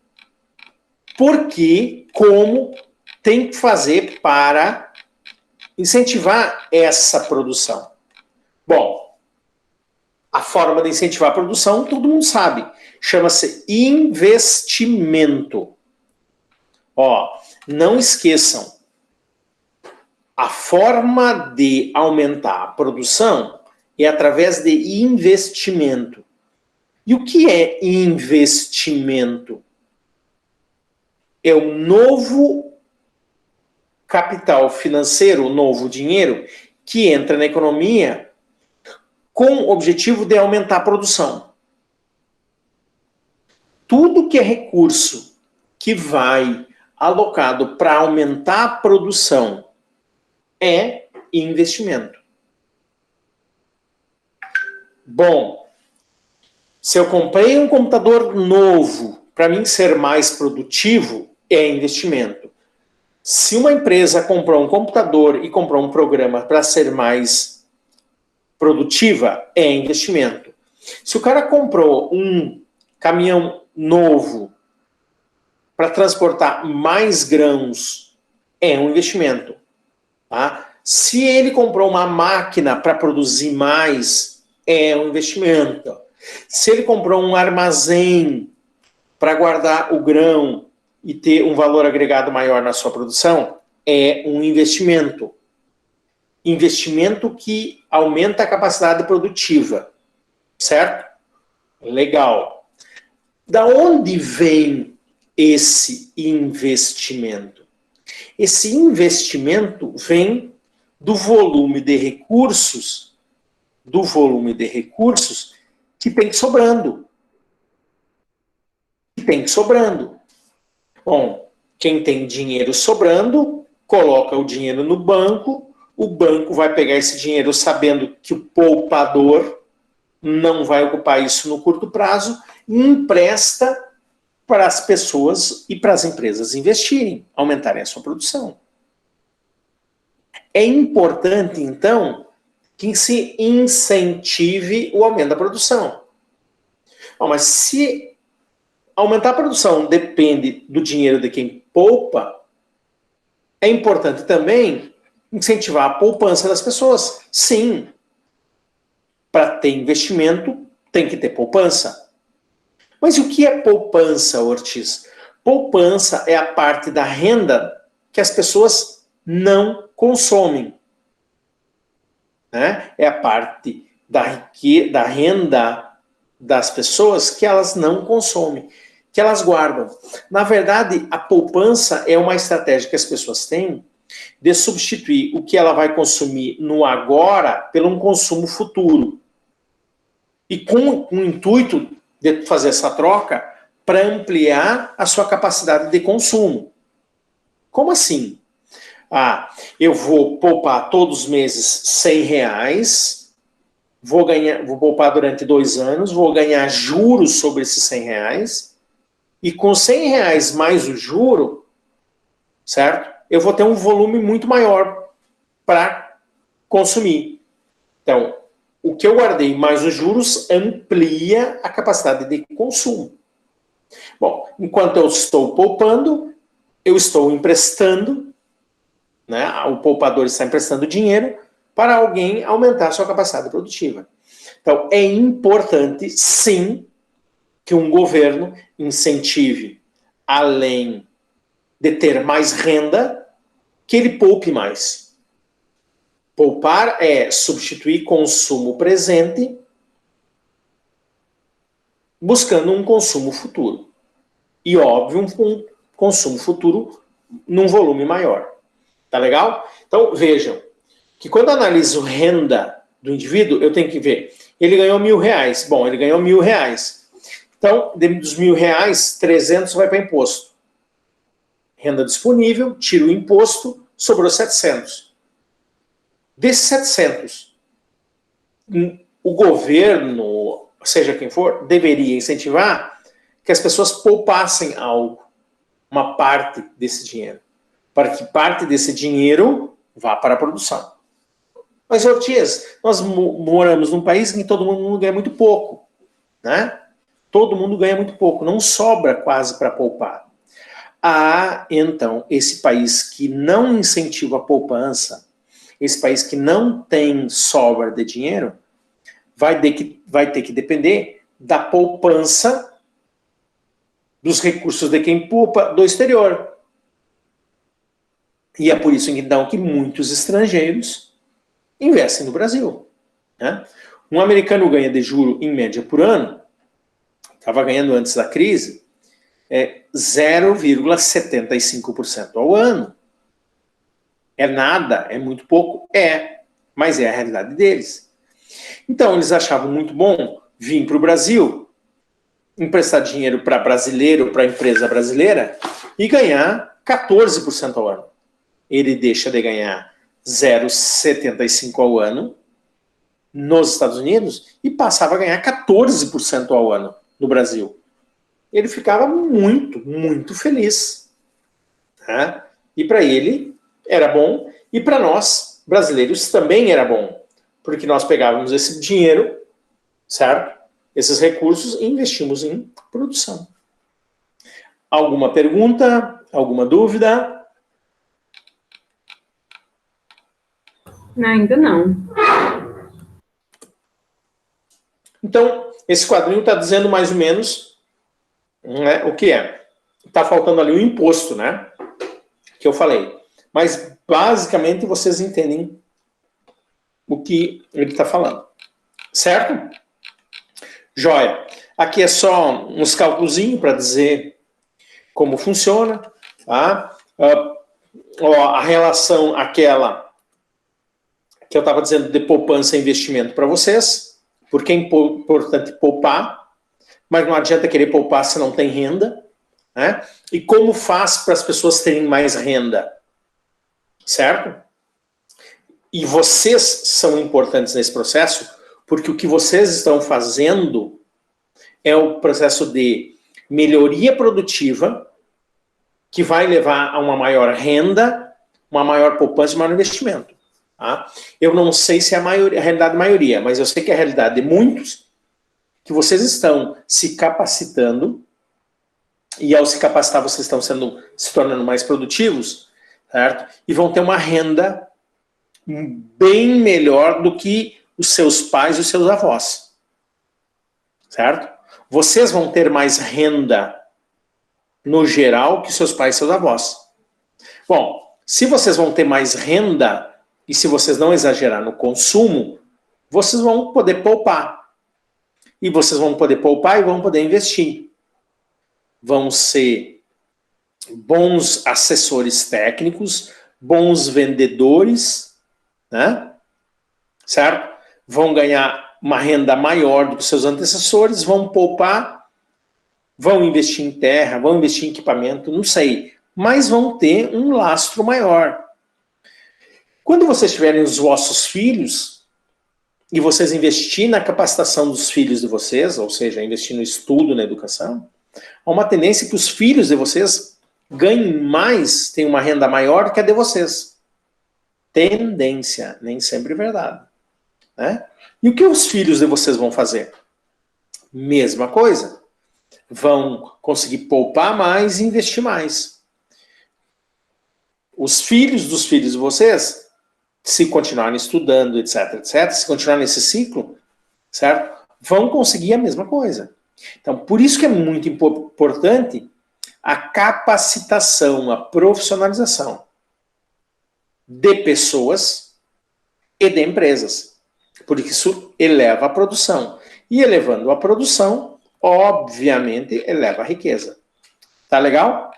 por que, como tem que fazer para incentivar essa produção. Bom, a forma de incentivar a produção, todo mundo sabe. Chama-se investimento. Ó, não esqueçam. A forma de aumentar a produção é através de investimento. E o que é investimento? É o novo capital financeiro, o novo dinheiro, que entra na economia com o objetivo de aumentar a produção. Tudo que é recurso que vai alocado para aumentar a produção é investimento. Bom, se eu comprei um computador novo para mim ser mais produtivo, é investimento. Se uma empresa comprou um computador e comprou um programa para ser mais produtiva, é investimento. Se o cara comprou um caminhão novo para transportar mais grãos, é um investimento. Tá? Se ele comprou uma máquina para produzir mais, é um investimento. Se ele comprou um armazém para guardar o grão e ter um valor agregado maior na sua produção, é um investimento. Investimento que aumenta a capacidade produtiva. Certo? Legal. Da onde vem esse investimento? Esse investimento vem do volume de recursos que tem sobrando. Que tem sobrando. Bom, quem tem dinheiro sobrando, coloca o dinheiro no banco, o banco vai pegar esse dinheiro sabendo que o poupador não vai ocupar isso no curto prazo e empresta para as pessoas e para as empresas investirem, aumentarem a sua produção. É importante, então, que se incentive o aumento da produção. Bom, mas se aumentar a produção depende do dinheiro de quem poupa, é importante também incentivar a poupança das pessoas. Sim, para ter investimento, tem que ter poupança. Mas o que é poupança, Ortiz? Poupança é a parte da renda que as pessoas não consomem. Né? É a parte da renda das pessoas que elas não consomem, que elas guardam. Na verdade, a poupança é uma estratégia que as pessoas têm de substituir o que ela vai consumir no agora pelo um consumo futuro. E com o intuito de fazer essa troca para ampliar a sua capacidade de consumo. Como assim? Eu vou poupar todos os meses R$100, vou poupar durante 2 anos, vou ganhar juros sobre esses R$100, e com R$100 mais o juro, certo? Eu vou ter um volume muito maior para consumir. Então, o que eu guardei mais os juros amplia a capacidade de consumo. Bom, enquanto eu estou poupando, eu estou emprestando, né? O poupador está emprestando dinheiro para alguém aumentar a sua capacidade produtiva. Então, é importante, sim, que um governo incentive, além de ter mais renda, que ele poupe mais. Poupar é substituir consumo presente buscando um consumo futuro. E, óbvio, um consumo futuro num volume maior. Tá legal? Então, vejam que quando eu analiso renda do indivíduo, eu tenho que ver. Ele ganhou R$1.000. Bom, ele ganhou R$1.000. Então, dos R$1.000, 300 vai para imposto. Renda disponível, tira o imposto, sobrou 700. Desses 700, o governo, seja quem for, deveria incentivar que as pessoas poupassem algo, uma parte desse dinheiro, para que parte desse dinheiro vá para a produção. Mas, Ortiz, nós moramos num país em que todo mundo ganha muito pouco, né? Todo mundo ganha muito pouco, não sobra quase para poupar. Então, esse país que não incentiva a poupança, esse país que não tem sobra de dinheiro, vai ter que depender da poupança dos recursos de quem poupa do exterior. E é por isso, então, que muitos estrangeiros investem no Brasil. Né? Um americano ganha de juro, em média, por ano, estava ganhando antes da crise, 0,75% ao ano. É nada, é muito pouco? Mas é a realidade deles. Então, eles achavam muito bom vir para o Brasil, emprestar dinheiro para brasileiro, para empresa brasileira, e ganhar 14% ao ano. Ele deixa de ganhar 0,75% ao ano nos Estados Unidos e passava a ganhar 14% ao ano no Brasil. Ele ficava muito, muito feliz. Tá? E para ele era bom, e para nós, brasileiros, também era bom, porque nós pegávamos esse dinheiro, certo? Esses recursos e investimos em produção. Alguma pergunta? Alguma dúvida? Ainda não. Então, esse quadrinho está dizendo mais ou menos, né, o que é. Está faltando ali o imposto, né? Que eu falei. Mas, basicamente, vocês entendem o que ele está falando. Certo? Joia. Aqui é só uns cálculozinhos para dizer como funciona. Tá? A relação aquela que eu estava dizendo de poupança e investimento para vocês. porque é importante poupar, mas não adianta querer poupar se não tem renda, né? E como faz para as pessoas terem mais renda? Certo? E vocês são importantes nesse processo, porque o que vocês estão fazendo é o processo de melhoria produtiva, que vai levar a uma maior renda, uma maior poupança e um maior investimento. Tá? Eu não sei se é a realidade da maioria, mas eu sei que é a realidade de muitos, que vocês estão se capacitando, e ao se capacitar vocês estão se tornando mais produtivos, certo? E vão ter uma renda bem melhor do que os seus pais e os seus avós. Certo? Vocês vão ter mais renda no geral que seus pais e seus avós. Bom, se vocês vão ter mais renda e se vocês não exagerar no consumo, vocês vão poder poupar. E vocês vão poder poupar e vão poder investir. Vão ser bons assessores técnicos, bons vendedores, né? Certo? Vão ganhar uma renda maior do que seus antecessores, vão poupar, vão investir em terra, vão investir em equipamento, não sei, mas vão ter um lastro maior. Quando vocês tiverem os vossos filhos e vocês investirem na capacitação dos filhos de vocês, ou seja, investir no estudo, na educação, há uma tendência que os filhos de vocês ganhem mais, tenham uma renda maior que a de vocês. Tendência, nem sempre verdade. Né? E o que os filhos de vocês vão fazer? Mesma coisa. Vão conseguir poupar mais e investir mais. Os filhos dos filhos de vocês, se continuarem estudando, etc, etc, se continuar nesse ciclo, certo? Vão conseguir a mesma coisa. Então, por isso que é muito importante a capacitação, a profissionalização de pessoas e de empresas. Porque isso eleva a produção. E elevando a produção, obviamente, eleva a riqueza. Tá legal?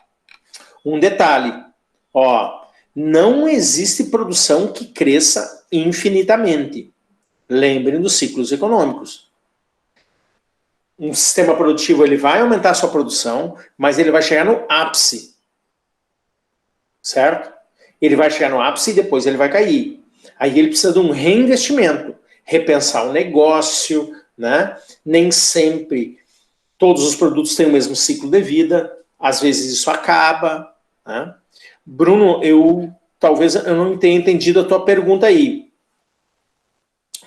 Um detalhe. Ó, não existe produção que cresça infinitamente. Lembrem dos ciclos econômicos. Um sistema produtivo ele vai aumentar a sua produção, mas ele vai chegar no ápice. Certo? Ele vai chegar no ápice e depois ele vai cair. Aí ele precisa de um reinvestimento. Repensar o negócio, né? Nem sempre todos os produtos têm o mesmo ciclo de vida, às vezes isso acaba, né? Bruno, talvez eu não tenha entendido a tua pergunta aí,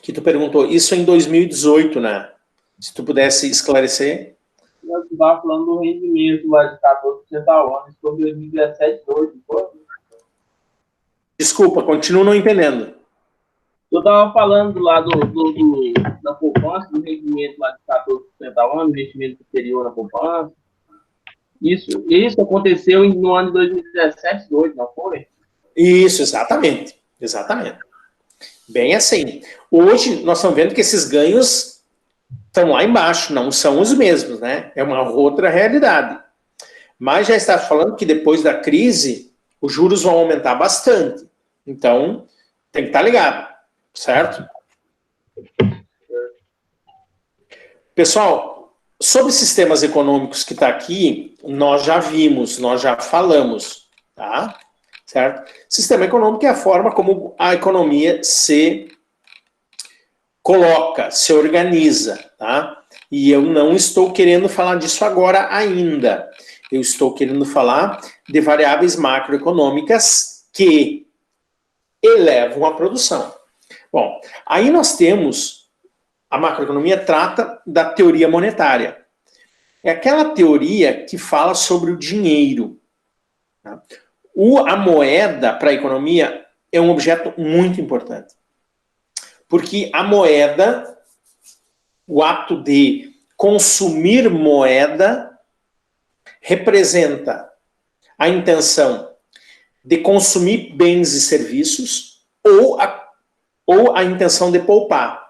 que tu perguntou, isso em 2018, né? Se tu pudesse esclarecer. Eu estava falando do rendimento lá de 14% ao ano, isso foi 2017, 2018, foi? Desculpa, continuo não entendendo. Eu estava falando lá da poupança, do rendimento lá de 14% ao ano, investimento exterior na poupança. Isso aconteceu no ano de 2017, 2018, não foi? Isso, exatamente. Exatamente. Bem assim. Hoje nós estamos vendo que esses ganhos estão lá embaixo, não são os mesmos, né? É uma outra realidade. Mas já está falando que depois da crise, os juros vão aumentar bastante. Então, tem que estar ligado. Certo? Pessoal, sobre sistemas econômicos que está aqui, nós já vimos, nós já falamos, tá? Certo? Sistema econômico é a forma como a economia se coloca, se organiza, tá? E eu não estou querendo falar disso agora ainda. Eu estou querendo falar de variáveis macroeconômicas que elevam a produção. Bom, aí nós temos, a macroeconomia trata da teoria monetária. É aquela teoria que fala sobre o dinheiro. Tá? A moeda para a economia é um objeto muito importante. Porque a moeda, o ato de consumir moeda, representa a intenção de consumir bens e serviços ou a intenção de poupar.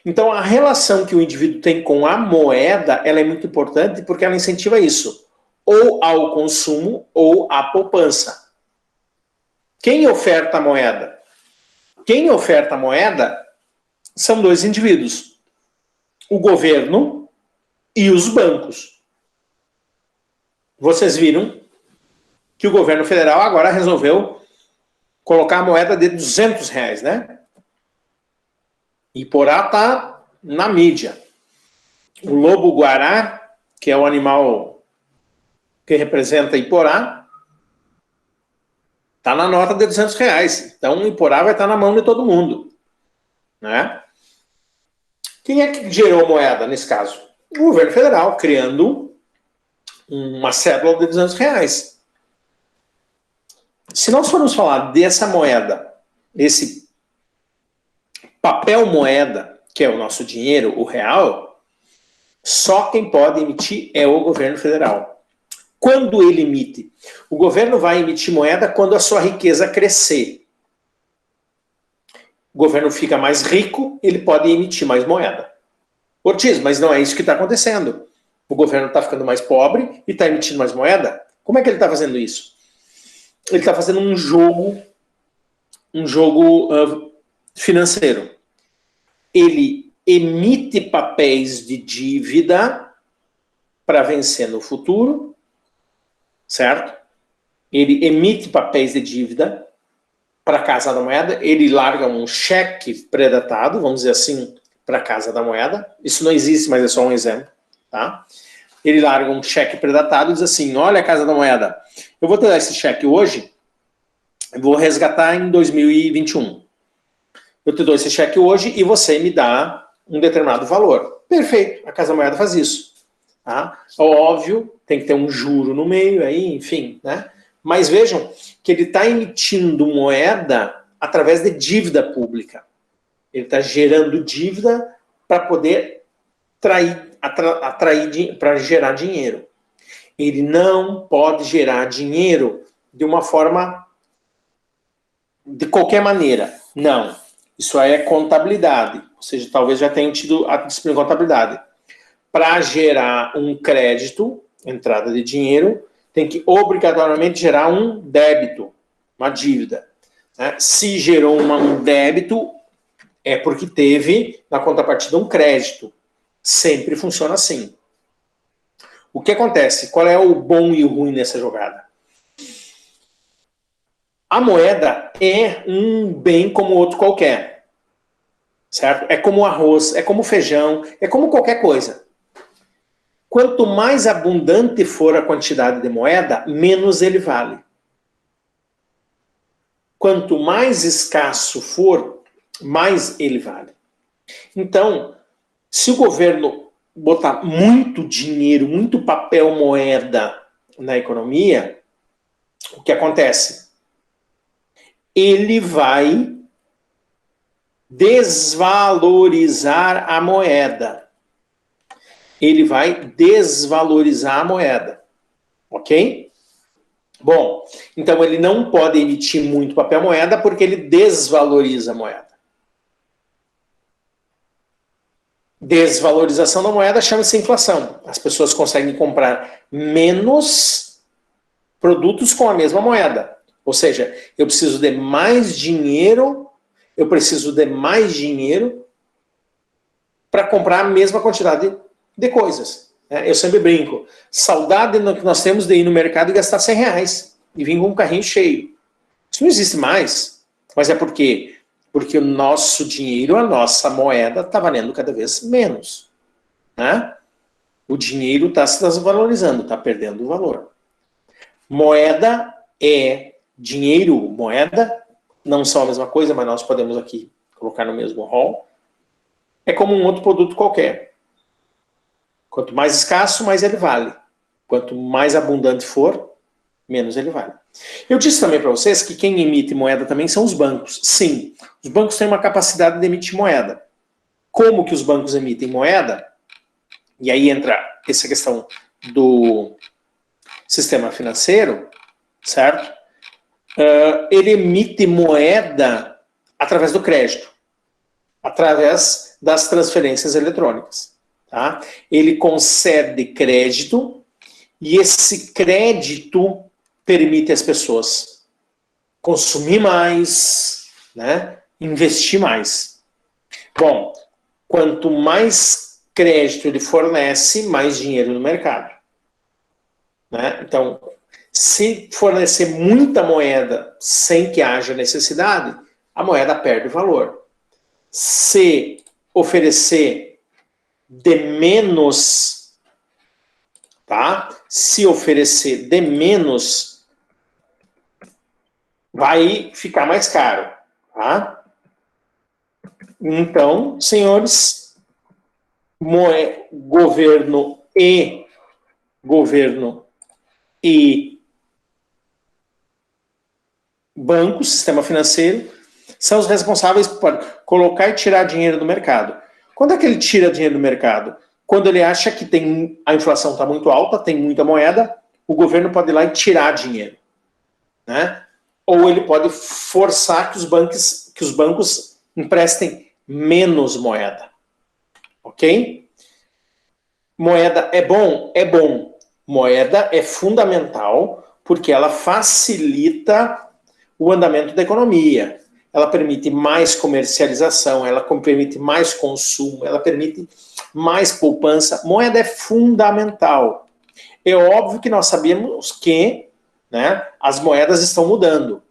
Então, a relação que o indivíduo tem com a moeda, ela é muito importante porque ela incentiva isso, ou ao consumo ou à poupança. Quem oferta a moeda? Quem oferta a moeda são dois indivíduos. o governo e os bancos. Vocês viram que o governo federal agora resolveu colocar a moeda de R$200, né? Iporá está na mídia. O lobo-guará, que é o animal que representa Iporá, está na nota de R$200. Então, Iporá vai estar na mão de todo mundo, né? Quem é que gerou a moeda nesse caso? O governo federal, criando uma cédula de R$200. Se nós formos falar dessa moeda, esse papel moeda, que é o nosso dinheiro, o real, só quem pode emitir é o governo federal. Quando ele emite? O governo vai emitir moeda quando a sua riqueza crescer. O governo fica mais rico, ele pode emitir mais moeda. Ortiz, mas não é isso que está acontecendo. O governo está ficando mais pobre e está emitindo mais moeda. Como é que ele está fazendo isso? Ele está fazendo um jogo financeiro. Ele emite papéis de dívida para vencer no futuro, certo? Ele emite papéis de dívida para a Casa da Moeda, ele larga um cheque pré-datado, vamos dizer assim, para a Casa da Moeda. Isso não existe, mas é só um exemplo, tá? Ele larga um cheque pré-datado e diz assim, olha, Casa da Moeda, eu vou te dar esse cheque hoje, eu vou resgatar em 2021. Eu te dou esse cheque hoje e você me dá um determinado valor. Perfeito, a Casa da Moeda faz isso. Tá? Óbvio, tem que ter um juro no meio aí, enfim, né? Mas vejam que ele está emitindo moeda através de dívida pública. Ele está gerando dívida para poder atrair para gerar dinheiro. Ele não pode gerar dinheiro de uma forma, de qualquer maneira. Não. Isso aí é contabilidade. Ou seja, talvez já tenham tido a disciplina de contabilidade. Para gerar um crédito, entrada de dinheiro, tem que obrigatoriamente gerar um débito, uma dívida. Né? Se gerou um débito, é porque teve na contrapartida um crédito. Sempre funciona assim. O que acontece? Qual é o bom e o ruim nessa jogada? A moeda é um bem como outro qualquer. Certo? É como arroz, é como feijão, é como qualquer coisa. Quanto mais abundante for a quantidade de moeda, menos ele vale. Quanto mais escasso for, mais ele vale. Então, se o governo botar muito dinheiro, muito papel moeda na economia, o que acontece? Ele vai desvalorizar a moeda. Ele vai desvalorizar a moeda. Ok? Bom, então ele não pode emitir muito papel moeda porque ele desvaloriza a moeda. Desvalorização da moeda chama-se inflação. As pessoas conseguem comprar menos produtos com a mesma moeda. Ou seja, eu preciso de mais dinheiro para comprar a mesma quantidade de coisas. Eu sempre brinco. Saudade no que nós temos de ir no mercado e gastar R$100 e vir com um carrinho cheio. Isso não existe mais. Mas é por quê? Porque o nosso dinheiro, a nossa moeda, está valendo cada vez menos. Né? O dinheiro está se desvalorizando, está perdendo o valor. Moeda é dinheiro, moeda, não são a mesma coisa, mas nós podemos aqui colocar no mesmo rol. É como um outro produto qualquer. Quanto mais escasso, mais ele vale. Quanto mais abundante for, menos ele vale. Eu disse também para vocês que quem emite moeda também são os bancos. Sim, os bancos têm uma capacidade de emitir moeda. Como que os bancos emitem moeda? E aí entra essa questão do sistema financeiro, certo? Ele emite moeda através do crédito, através das transferências eletrônicas. Tá? Ele concede crédito e esse crédito permite às pessoas consumir mais, né? Investir mais. Bom, quanto mais crédito ele fornece mais dinheiro no mercado, né? Então, se fornecer muita moeda sem que haja necessidade, a moeda perde valor. Se oferecer de menos, tá? Se oferecer de menos, vai ficar mais caro, tá? Então, senhores, governo e banco, sistema financeiro, são os responsáveis por colocar e tirar dinheiro do mercado. Quando é que ele tira dinheiro do mercado? Quando ele acha que a inflação está muito alta, tem muita moeda, o governo pode ir lá e tirar dinheiro, né? Ou ele pode forçar que os bancos emprestem menos moeda. Ok? Moeda é bom? É bom. Moeda é fundamental porque ela facilita o andamento da economia. Ela permite mais comercialização, ela permite mais consumo, ela permite mais poupança. Moeda é fundamental. É óbvio que nós sabemos que, né, as moedas estão mudando.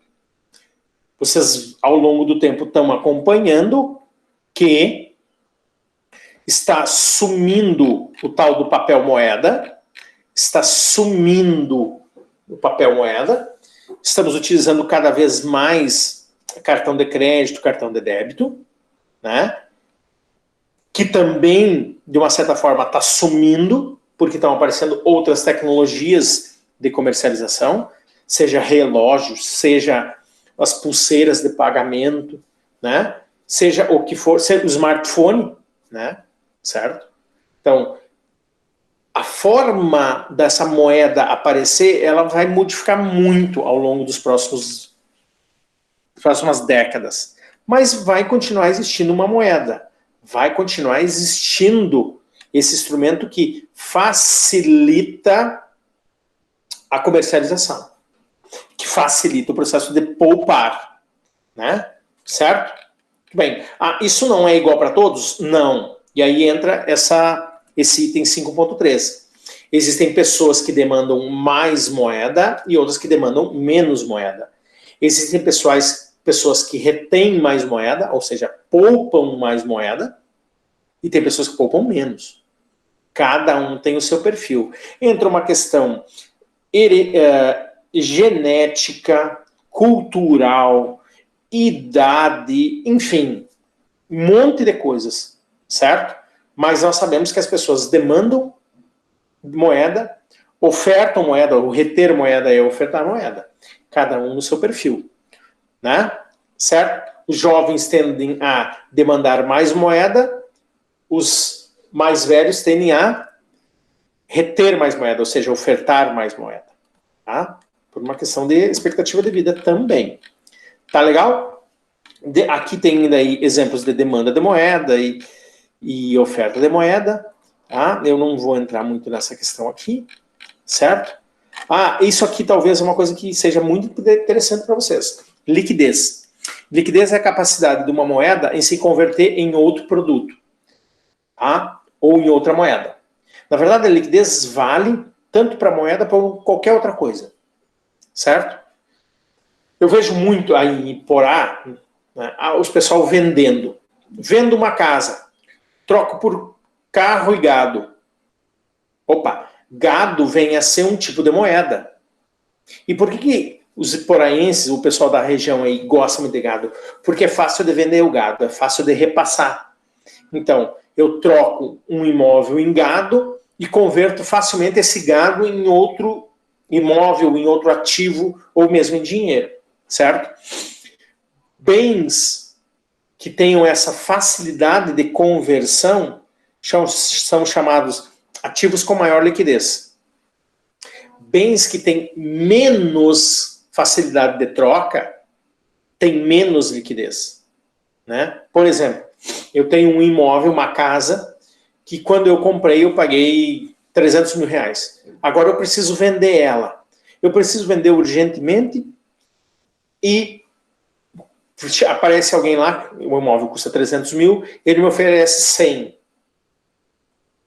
Vocês, ao longo do tempo, estão acompanhando que está sumindo o tal do papel moeda, está sumindo o papel moeda, estamos utilizando cada vez mais cartão de crédito, cartão de débito, né? Que também, de uma certa forma, está sumindo, porque estão aparecendo outras tecnologias de comercialização, seja relógios, seja as pulseiras de pagamento, né? Seja o que for, seja o smartphone, né? Certo? Então, a forma dessa moeda aparecer, ela vai modificar muito ao longo das próximas décadas. Mas vai continuar existindo uma moeda. Vai continuar existindo esse instrumento que facilita a comercialização, que facilita o processo de poupar, né? Certo? Bem, isso não é igual para todos? Não. E aí entra esse item 5.3. Existem pessoas que demandam mais moeda e outras que demandam menos moeda. Existem pessoas que retêm mais moeda, ou seja, poupam mais moeda, e tem pessoas que poupam menos. Cada um tem o seu perfil. Entra uma questão genética, cultural, idade, enfim, um monte de coisas, certo? Mas nós sabemos que as pessoas demandam moeda, ofertam moeda, ou reter moeda é ofertar moeda. Cada um no seu perfil, né? Certo? Os jovens tendem a demandar mais moeda, os mais velhos tendem a reter mais moeda, ou seja, ofertar mais moeda, tá? Por uma questão de expectativa de vida também. Tá legal? Aqui tem ainda aí exemplos de demanda de moeda e oferta de moeda, tá? Eu não vou entrar muito nessa questão aqui, certo? Isso aqui talvez é uma coisa que seja muito interessante para vocês. Liquidez. Liquidez é a capacidade de uma moeda em se converter em outro produto, tá? Ou em outra moeda. Na verdade, a liquidez vale tanto para a moeda como qualquer outra coisa, certo? Eu vejo muito aí em Porá, né, os pessoal vendendo. Vendo uma casa, troco por carro e gado. Opa, gado vem a ser um tipo de moeda. E por que os iporaenses, o pessoal da região aí, gosta muito de gado? Porque é fácil de vender o gado, é fácil de repassar. Então, eu troco um imóvel em gado e converto facilmente esse gado em outro imóvel, em outro ativo, ou mesmo em dinheiro, certo? Bens que tenham essa facilidade de conversão são chamados ativos com maior liquidez. Bens que têm menos facilidade de troca têm menos liquidez, né? Por exemplo, eu tenho um imóvel, uma casa, que quando eu comprei eu paguei 300 mil reais. Agora eu preciso vender ela. Eu preciso vender urgentemente e aparece alguém lá, o imóvel custa 300 mil, ele me oferece 100.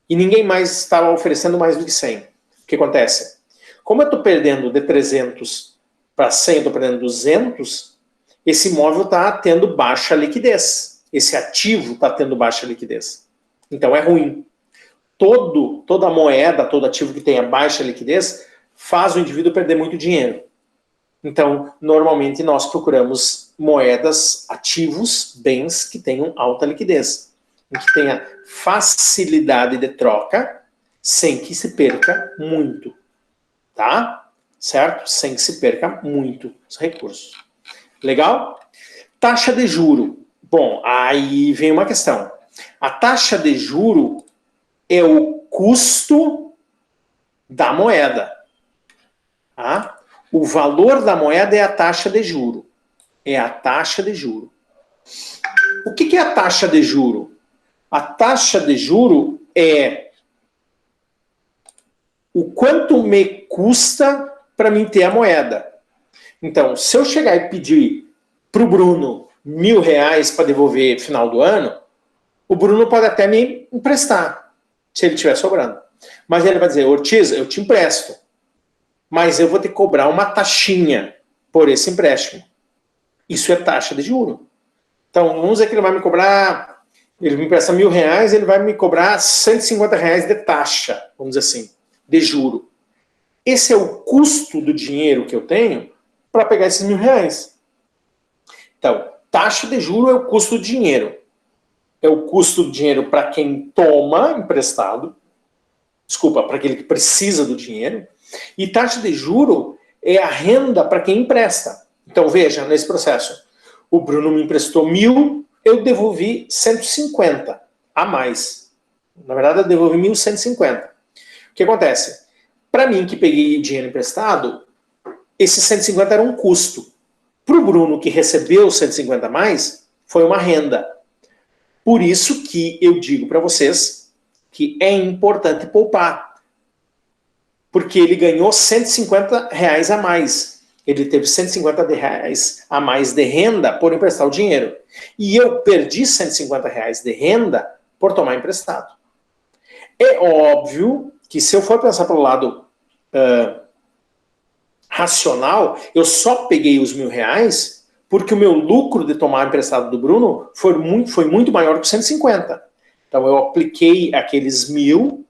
e ninguém mais estava oferecendo mais do que 100. O que acontece? Como eu estou perdendo de 300 para 100, eu estou perdendo 200, esse imóvel está tendo baixa liquidez. Esse ativo está tendo baixa liquidez. Então é ruim. Toda moeda, todo ativo que tenha baixa liquidez, faz o indivíduo perder muito dinheiro. Então, normalmente nós procuramos moedas, ativos, bens que tenham alta liquidez, em que tenha facilidade de troca, sem que se perca muito, tá? Certo? Sem que se perca muito os recursos. Legal? Taxa de juro. Bom, aí vem uma questão. A taxa de juro é o custo da moeda, tá? O valor da moeda é a taxa de juro. É a taxa de juro. O que é a taxa de juro? A taxa de juro é o quanto me custa para mim ter a moeda. Então, se eu chegar e pedir para o Bruno R$1.000 para devolver no final do ano, o Bruno pode até me emprestar, se ele estiver sobrando. Mas ele vai dizer, Ortiz, eu te empresto, mas eu vou ter que cobrar uma taxinha por esse empréstimo. Isso é taxa de juro. Então, vamos dizer que ele vai me cobrar, ele me empresta R$1.000, ele vai me cobrar R$150 de taxa, vamos dizer assim, de juro. Esse é o custo do dinheiro que eu tenho para pegar esses R$1.000. Então, taxa de juro é o custo do dinheiro. É o custo do dinheiro para quem toma emprestado, para aquele que precisa do dinheiro, e taxa de juro é a renda para quem empresta. Então, veja, nesse processo, o Bruno me emprestou 1.000, eu devolvi 150 a mais. Na verdade, eu devolvi 1.150. O que acontece? Para mim, que peguei dinheiro emprestado, esses 150 era um custo. Para o Bruno, que recebeu 150 a mais, foi uma renda. Por isso que eu digo para vocês que é importante poupar. Porque ele ganhou R$150 a mais. Ele teve R$150 a mais de renda por emprestar o dinheiro. E eu perdi R$150 de renda por tomar emprestado. É óbvio que se eu for pensar pelo lado racional, eu só peguei os R$1.000 porque o meu lucro de tomar emprestado do Bruno foi muito maior que os 150. Então eu apliquei aqueles 1.000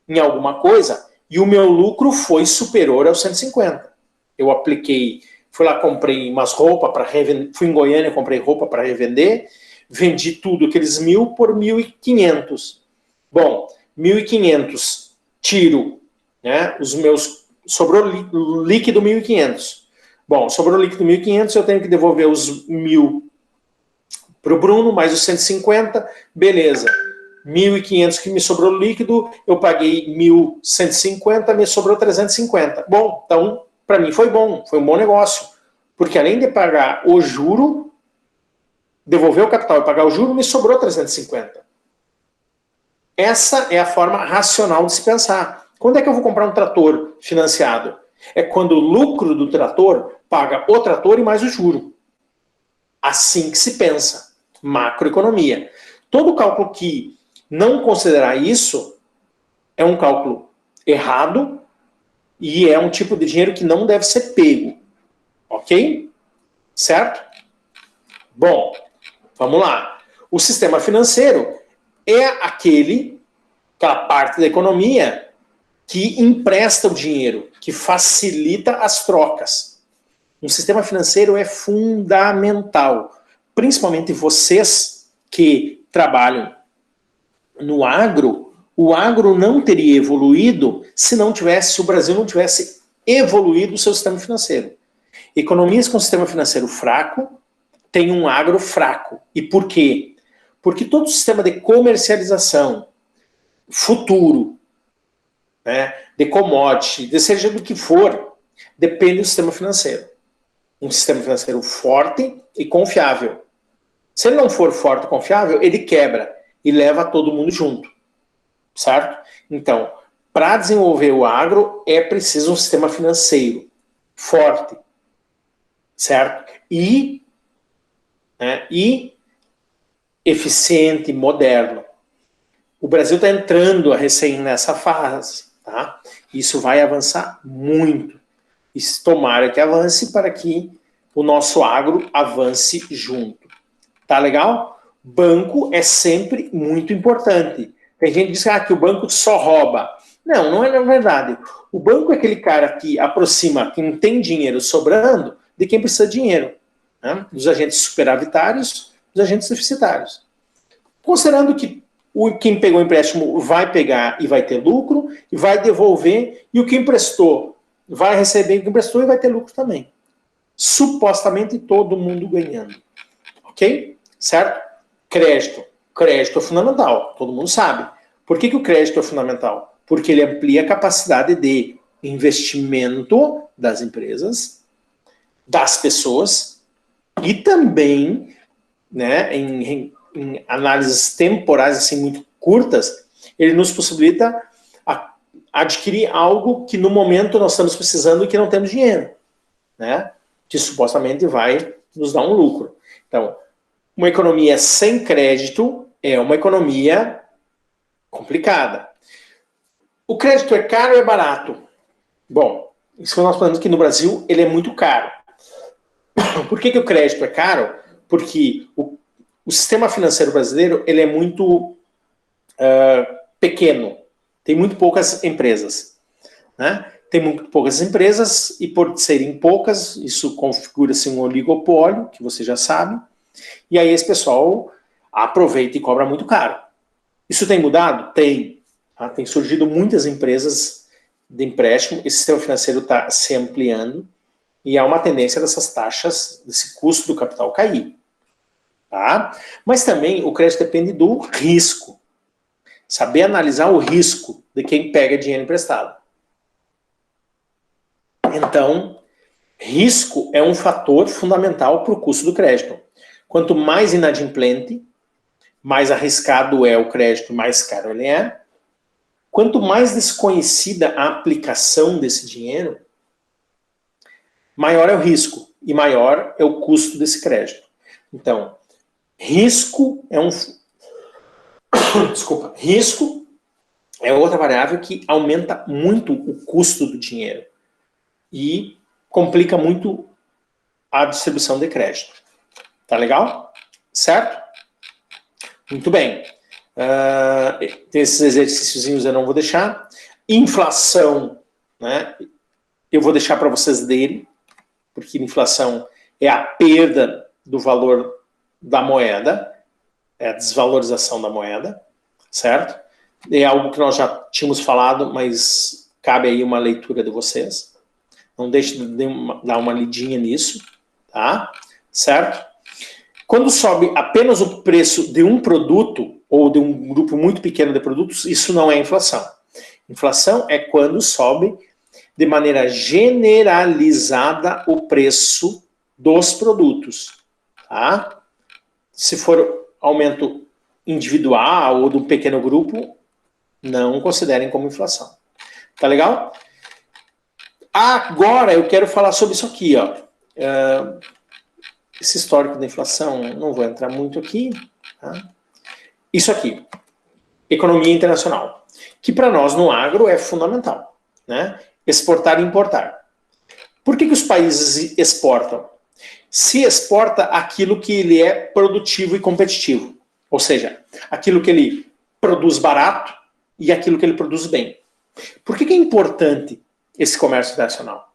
em alguma coisa e o meu lucro foi superior aos 150. Eu apliquei, fui lá, comprei umas roupas para revender, fui em Goiânia, comprei roupa para revender, vendi tudo, aqueles 1.000 por 1.500. Bom, 1.500, tiro, né, os meus, sobrou líquido 1.500. Bom, sobrou líquido 1.500, eu tenho que devolver os 1.000 para o Bruno, mais os 150, beleza. 1.500 que me sobrou líquido, eu paguei 1.150, me sobrou 350. Bom, então, para mim foi um bom negócio. Porque além de pagar o juro, devolver o capital e pagar o juro, me sobrou 350. Essa é a forma racional de se pensar. Quando é que eu vou comprar um trator financiado? É quando o lucro do trator paga o trator e mais o juro. Assim que se pensa. Macroeconomia. Todo cálculo que não considerar isso é um cálculo errado e é um tipo de dinheiro que não deve ser pego. Ok? Certo? Bom, vamos lá. O sistema financeiro é aquela parte da economia que empresta o dinheiro, que facilita as trocas. Um sistema financeiro é fundamental. Principalmente vocês que trabalham no agro, o agro não teria evoluído se o Brasil não tivesse evoluído o seu sistema financeiro. Economias com sistema financeiro fraco têm um agro fraco. E por quê? Porque todo o sistema de comercialização futuro, né, de commodity, seja do que for, depende do sistema financeiro. Um sistema financeiro forte e confiável. Se ele não for forte e confiável, ele quebra e leva todo mundo junto. Certo? Então, para desenvolver o agro, é preciso um sistema financeiro forte. Certo? E eficiente, moderno. O Brasil está entrando recém nessa fase, tá? Isso vai avançar muito. E tomara que avance para que o nosso agro avance junto. Tá legal? Banco é sempre muito importante. Tem gente que diz que o banco só rouba. Não, não é na verdade. O banco é aquele cara que aproxima quem tem dinheiro sobrando de quem precisa de dinheiro, né? Dos agentes superavitários, dos agentes deficitários. Considerando que quem pegou o empréstimo vai pegar e vai ter lucro, e vai devolver, e o que emprestou vai receber o que emprestou e vai ter lucro também. Supostamente todo mundo ganhando. Ok? Certo? Crédito. Crédito é fundamental, todo mundo sabe. Por que o crédito é fundamental? Porque ele amplia a capacidade de investimento das empresas, das pessoas, e também, né, em análises temporais assim muito curtas, ele nos possibilita adquirir algo que no momento nós estamos precisando e que não temos dinheiro, né? Que supostamente vai nos dar um lucro. Então, uma economia sem crédito é uma economia complicada. O crédito é caro ou é barato? Bom, isso nós falamos que no Brasil ele é muito caro. Por que o crédito é caro? Porque o sistema financeiro brasileiro ele é muito pequeno. Tem muito poucas empresas, né? Tem muito poucas empresas e por serem poucas, isso configura-se um oligopólio, que você já sabe, e aí esse pessoal aproveita e cobra muito caro. Isso tem mudado? Tem. Tá? Tem surgido muitas empresas de empréstimo, esse sistema financeiro está se ampliando e há uma tendência dessas taxas, desse custo do capital cair. Tá? Mas também o crédito depende do risco. Saber analisar o risco de quem pega dinheiro emprestado. Então, risco é um fator fundamental para o custo do crédito. Quanto mais inadimplente, mais arriscado é o crédito, mais caro ele é. Quanto mais desconhecida a aplicação desse dinheiro, maior é o risco e maior é o custo desse crédito. Então, risco é Desculpa, risco é outra variável que aumenta muito o custo do dinheiro e complica muito a distribuição de crédito. Tá legal? Certo? Muito bem. Esses exercíciozinhos eu não vou deixar. Inflação, né? Eu vou deixar para vocês lerem, porque inflação é a perda do valor da moeda, é a desvalorização da moeda, certo? É algo que nós já tínhamos falado, mas cabe aí uma leitura de vocês. Não deixe de dar uma lidinha nisso, tá? Certo? Quando sobe apenas o preço de um produto, ou de um grupo muito pequeno de produtos, isso não é inflação. Inflação é quando sobe de maneira generalizada o preço dos produtos, tá? Se for aumento individual ou de um pequeno grupo, não considerem como inflação. Tá legal? Agora eu quero falar sobre isso aqui, ó. Esse histórico da inflação, não vou entrar muito aqui. Tá? Isso aqui, economia internacional, que para nós no agro é fundamental, né? Exportar e importar. Por que os países exportam? Se exporta aquilo que ele é produtivo e competitivo. Ou seja, aquilo que ele produz barato e aquilo que ele produz bem. Por que é importante esse comércio internacional?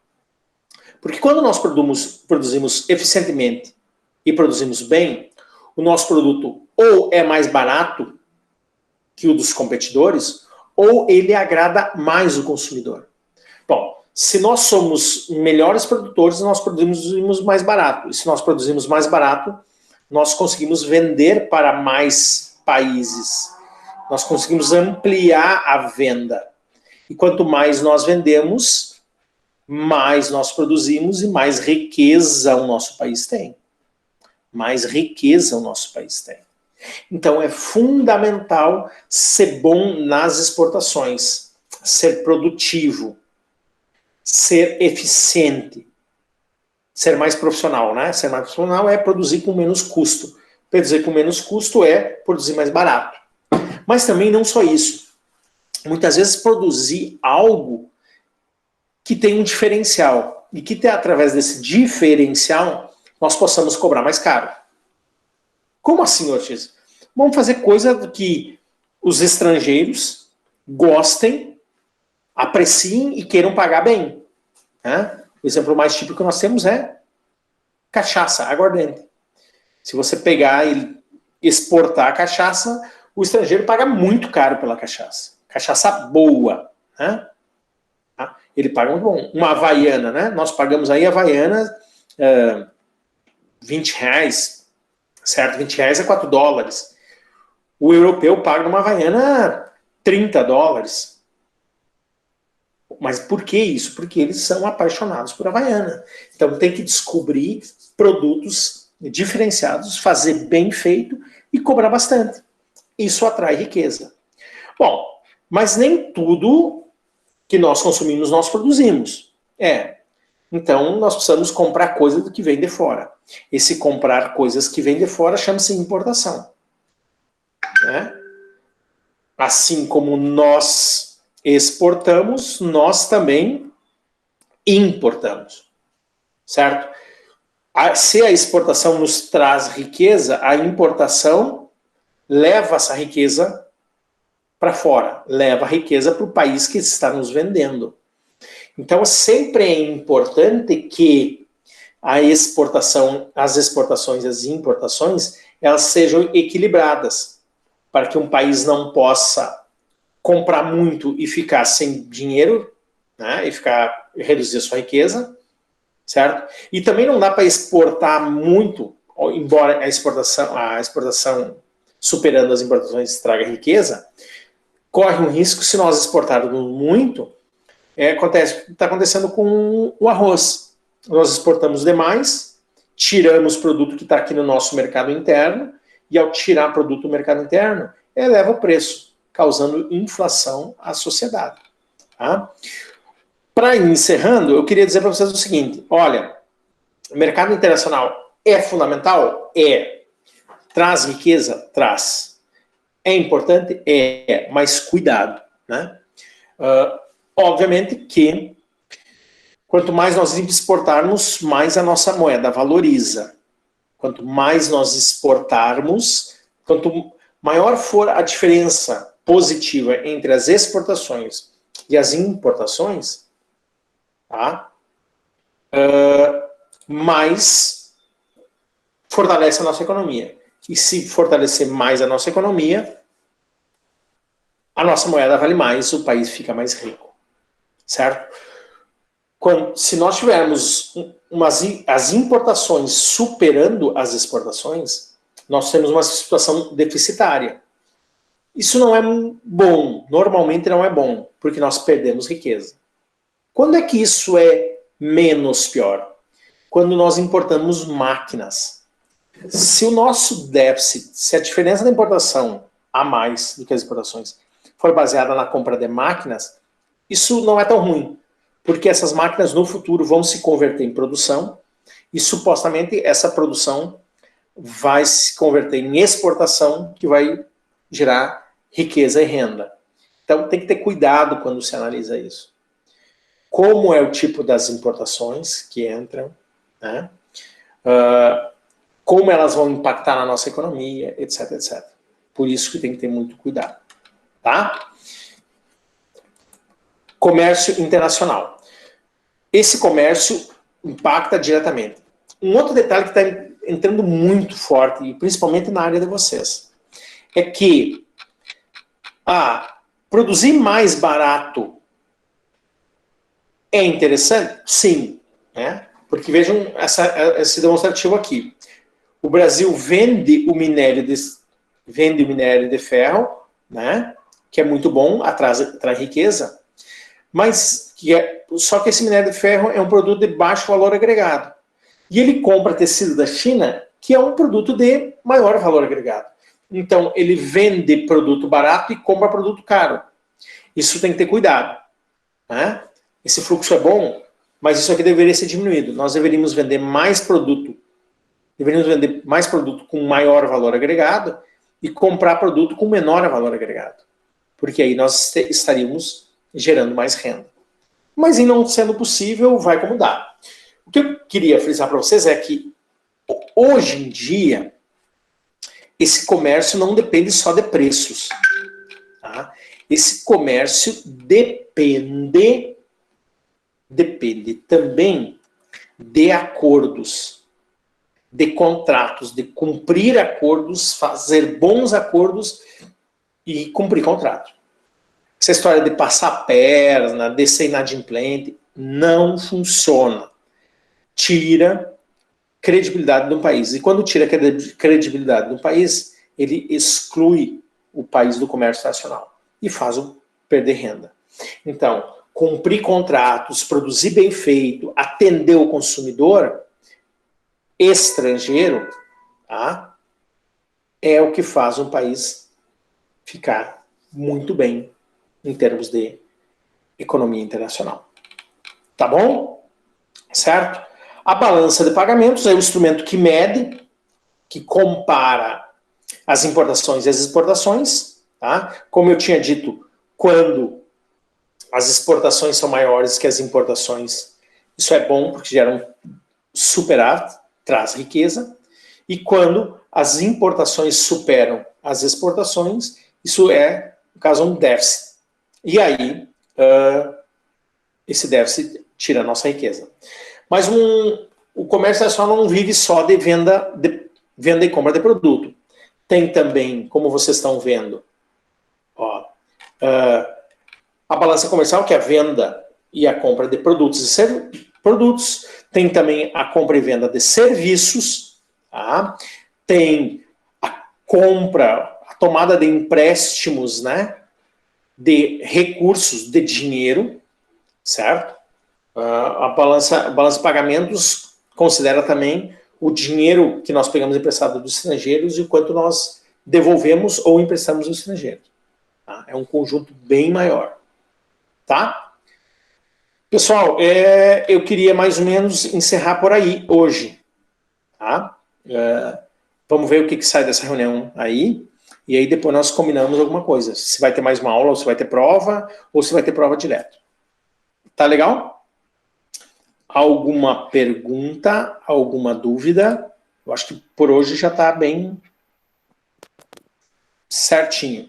Porque quando nós produzimos eficientemente e produzimos bem, o nosso produto ou é mais barato que o dos competidores, ou ele agrada mais o consumidor. Bom, se nós somos melhores produtores, nós produzimos mais barato. E se nós produzimos mais barato, nós conseguimos vender para mais países. Nós conseguimos ampliar a venda. E quanto mais nós vendemos, mais nós produzimos e mais riqueza o nosso país tem. Mais riqueza o nosso país tem. Então é fundamental ser bom nas exportações, ser produtivo, ser eficiente, ser mais profissional, né? Ser mais profissional é produzir com menos custo. Quer dizer, com menos custo é produzir mais barato. Mas também não só isso. Muitas vezes produzir algo que tem um diferencial. E que através desse diferencial nós possamos cobrar mais caro. Como assim, Ortiz? Vamos fazer coisa que os estrangeiros gostem, apreciem e queiram pagar bem. Né? O exemplo mais típico que nós temos é cachaça, aguardente. Se você pegar e exportar a cachaça, o estrangeiro paga muito caro pela cachaça. Cachaça boa. Né? Ele paga muito bom. Uma Havaiana, né? Nós pagamos aí a Havaiana R$20, certo? R$20 é $4. O europeu paga uma Havaiana $30. Mas por que isso? Porque eles são apaixonados por Havaiana. Então tem que descobrir produtos diferenciados, fazer bem feito e cobrar bastante. Isso atrai riqueza. Bom, mas nem tudo que nós consumimos nós produzimos. Então nós precisamos comprar coisas do que vem de fora. Esse comprar coisas que vem de fora chama-se importação. Né? Assim como nós exportamos, nós também importamos. Certo? Se a exportação nos traz riqueza, a importação leva essa riqueza para fora, leva a riqueza para o país que está nos vendendo. Então sempre é importante que a exportação, as exportações e as importações, elas sejam equilibradas, para que um país não possa comprar muito e ficar sem dinheiro, né, e reduzir a sua riqueza, certo? E também não dá para exportar muito, embora a exportação superando as importações traga riqueza, corre um risco se nós exportarmos muito, está acontecendo com o arroz. Nós exportamos demais, tiramos produto que está aqui no nosso mercado interno, e ao tirar produto do mercado interno, eleva o preço, causando inflação à sociedade. Tá? Para ir encerrando, eu queria dizer para vocês o seguinte, olha, o mercado internacional é fundamental? É. Traz riqueza? Traz. É importante? É, mas cuidado. Né? Obviamente que quanto mais nós exportarmos, mais a nossa moeda valoriza. Quanto mais nós exportarmos, quanto maior for a diferença positiva entre as exportações e as importações, tá? Mais fortalece a nossa economia. E se fortalecer mais a nossa economia, a nossa moeda vale mais, o país fica mais rico. Certo? Se nós tivermos as importações superando as exportações, nós temos uma situação deficitária. Isso não é bom, normalmente não é bom, porque nós perdemos riqueza. Quando é que isso é menos pior? Quando nós importamos máquinas. Se o nosso déficit, se a diferença da importação a mais do que as exportações for baseada na compra de máquinas, isso não é tão ruim, porque essas máquinas no futuro vão se converter em produção e supostamente essa produção vai se converter em exportação que vai gerar riqueza e renda. Então tem que ter cuidado quando se analisa isso. Como é o tipo das importações que entram, né? Como elas vão impactar na nossa economia, etc, etc. Por isso que tem que ter muito cuidado. Tá? Comércio internacional. Esse comércio impacta diretamente. Um outro detalhe que está entrando muito forte, e principalmente na área de vocês, é que produzir mais barato é interessante? Sim. Né? Porque vejam esse demonstrativo aqui. O Brasil vende o minério de ferro, né? Que é muito bom, traz riqueza, mas só que esse minério de ferro é um produto de baixo valor agregado. E ele compra tecido da China, que é um produto de maior valor agregado. Então, ele vende produto barato e compra produto caro. Isso tem que ter cuidado. Né? Esse fluxo é bom, mas isso aqui deveria ser diminuído. Nós deveríamos vender mais produto com maior valor agregado e comprar produto com menor valor agregado. Porque aí nós estaríamos gerando mais renda. Mas em não sendo possível, vai como dá. O que eu queria frisar para vocês é que hoje em dia esse comércio não depende só de preços. Tá? Esse comércio depende também de acordos, de contratos, de cumprir acordos, fazer bons acordos e cumprir contrato. Essa história de passar a perna, de ser inadimplente, não funciona. Tira credibilidade de um país. E quando tira credibilidade de um país, ele exclui o país do comércio nacional e faz o perder renda. Então, cumprir contratos, produzir bem feito, atender o consumidor estrangeiro, tá? É o que faz um país ficar muito bem em termos de economia internacional. Tá bom? Certo? A balança de pagamentos é o instrumento que mede, que compara as importações e as exportações. Tá? Como eu tinha dito, quando as exportações são maiores que as importações, isso é bom porque gera um superávit, traz riqueza. E quando as importações superam as exportações, isso é, no caso, um déficit. E aí, esse déficit tira a nossa riqueza. Mas o comércio nacional não vive só de venda e compra de produto. Tem também, como vocês estão vendo, ó, a balança comercial, que é a venda e a compra de produtos e produtos. Tem também a compra e venda de serviços. Tá? Tem a compra, a tomada de empréstimos, né? De recursos, de dinheiro, certo? A balança de pagamentos considera também o dinheiro que nós pegamos emprestado dos estrangeiros e o quanto nós devolvemos ou emprestamos aos estrangeiros. Tá? É um conjunto bem maior. Tá? Pessoal, eu queria mais ou menos encerrar por aí hoje. Tá? Vamos ver o que sai dessa reunião aí. E aí depois nós combinamos alguma coisa. Se vai ter mais uma aula, ou se vai ter prova, ou se vai ter prova direto. Tá legal? Alguma pergunta? Alguma dúvida? Eu acho que por hoje já está bem certinho.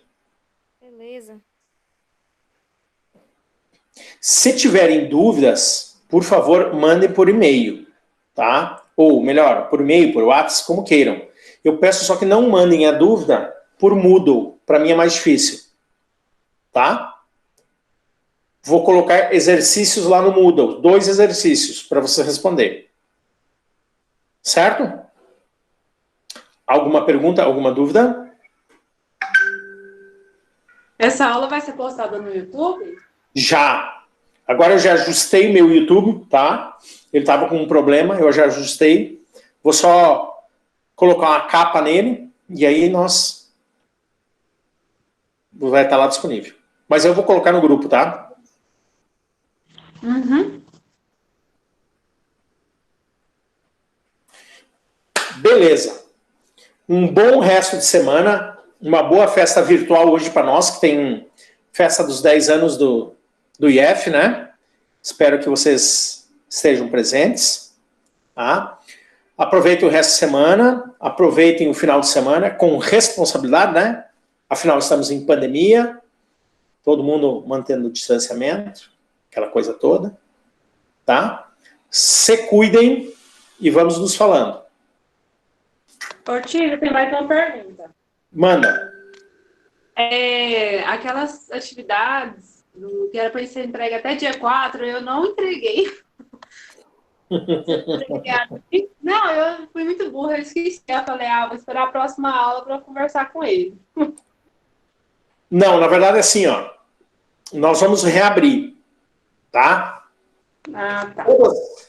Beleza. Se tiverem dúvidas, por favor, mandem por e-mail, tá? Ou melhor, por e-mail, por WhatsApp, como queiram. Eu peço só que não mandem a dúvida por Moodle, para mim é mais difícil, tá? Vou colocar exercícios lá no Moodle, 2 exercícios para você responder. Certo? Alguma pergunta, alguma dúvida? Essa aula vai ser postada no YouTube? Já. Agora eu já ajustei meu YouTube, tá? Ele estava com um problema, eu já ajustei. Vou só colocar uma capa nele e aí vai estar lá disponível. Mas eu vou colocar no grupo, tá? Uhum. Beleza. Um bom resto de semana. Uma boa festa virtual hoje para nós, que tem festa dos 10 anos do IF, né? Espero que vocês estejam presentes. Tá? Aproveitem o resto de semana. Aproveitem o final de semana com responsabilidade, né? Afinal, estamos em pandemia. Todo mundo mantendo o distanciamento. Aquela coisa toda. Tá? Se cuidem e vamos nos falando. Ô, Tio, tem mais uma pergunta. Manda. Aquelas atividades que era para ser entregue até dia 4, eu não entreguei. Não, eu fui muito burra, eu esqueci. Eu falei, vou esperar a próxima aula para conversar com ele. Não, na verdade é assim, ó. Nós vamos reabrir, tá? Tá.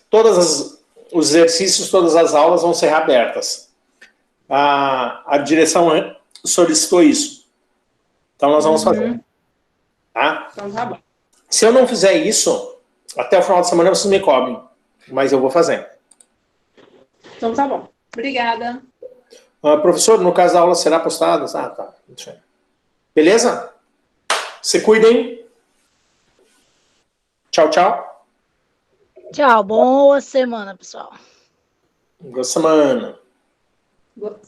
Todos os exercícios, todas as aulas vão ser reabertas. A direção solicitou isso. Então nós vamos fazer. Tá? Então tá bom. Se eu não fizer isso, até o final de semana vocês me cobrem. Mas eu vou fazer. Então tá bom. Obrigada. Professor, no caso a aula será postada? Ah, tá. Beleza? Se cuidem. Tchau, tchau. Tchau, boa semana, pessoal. Boa semana. Boa.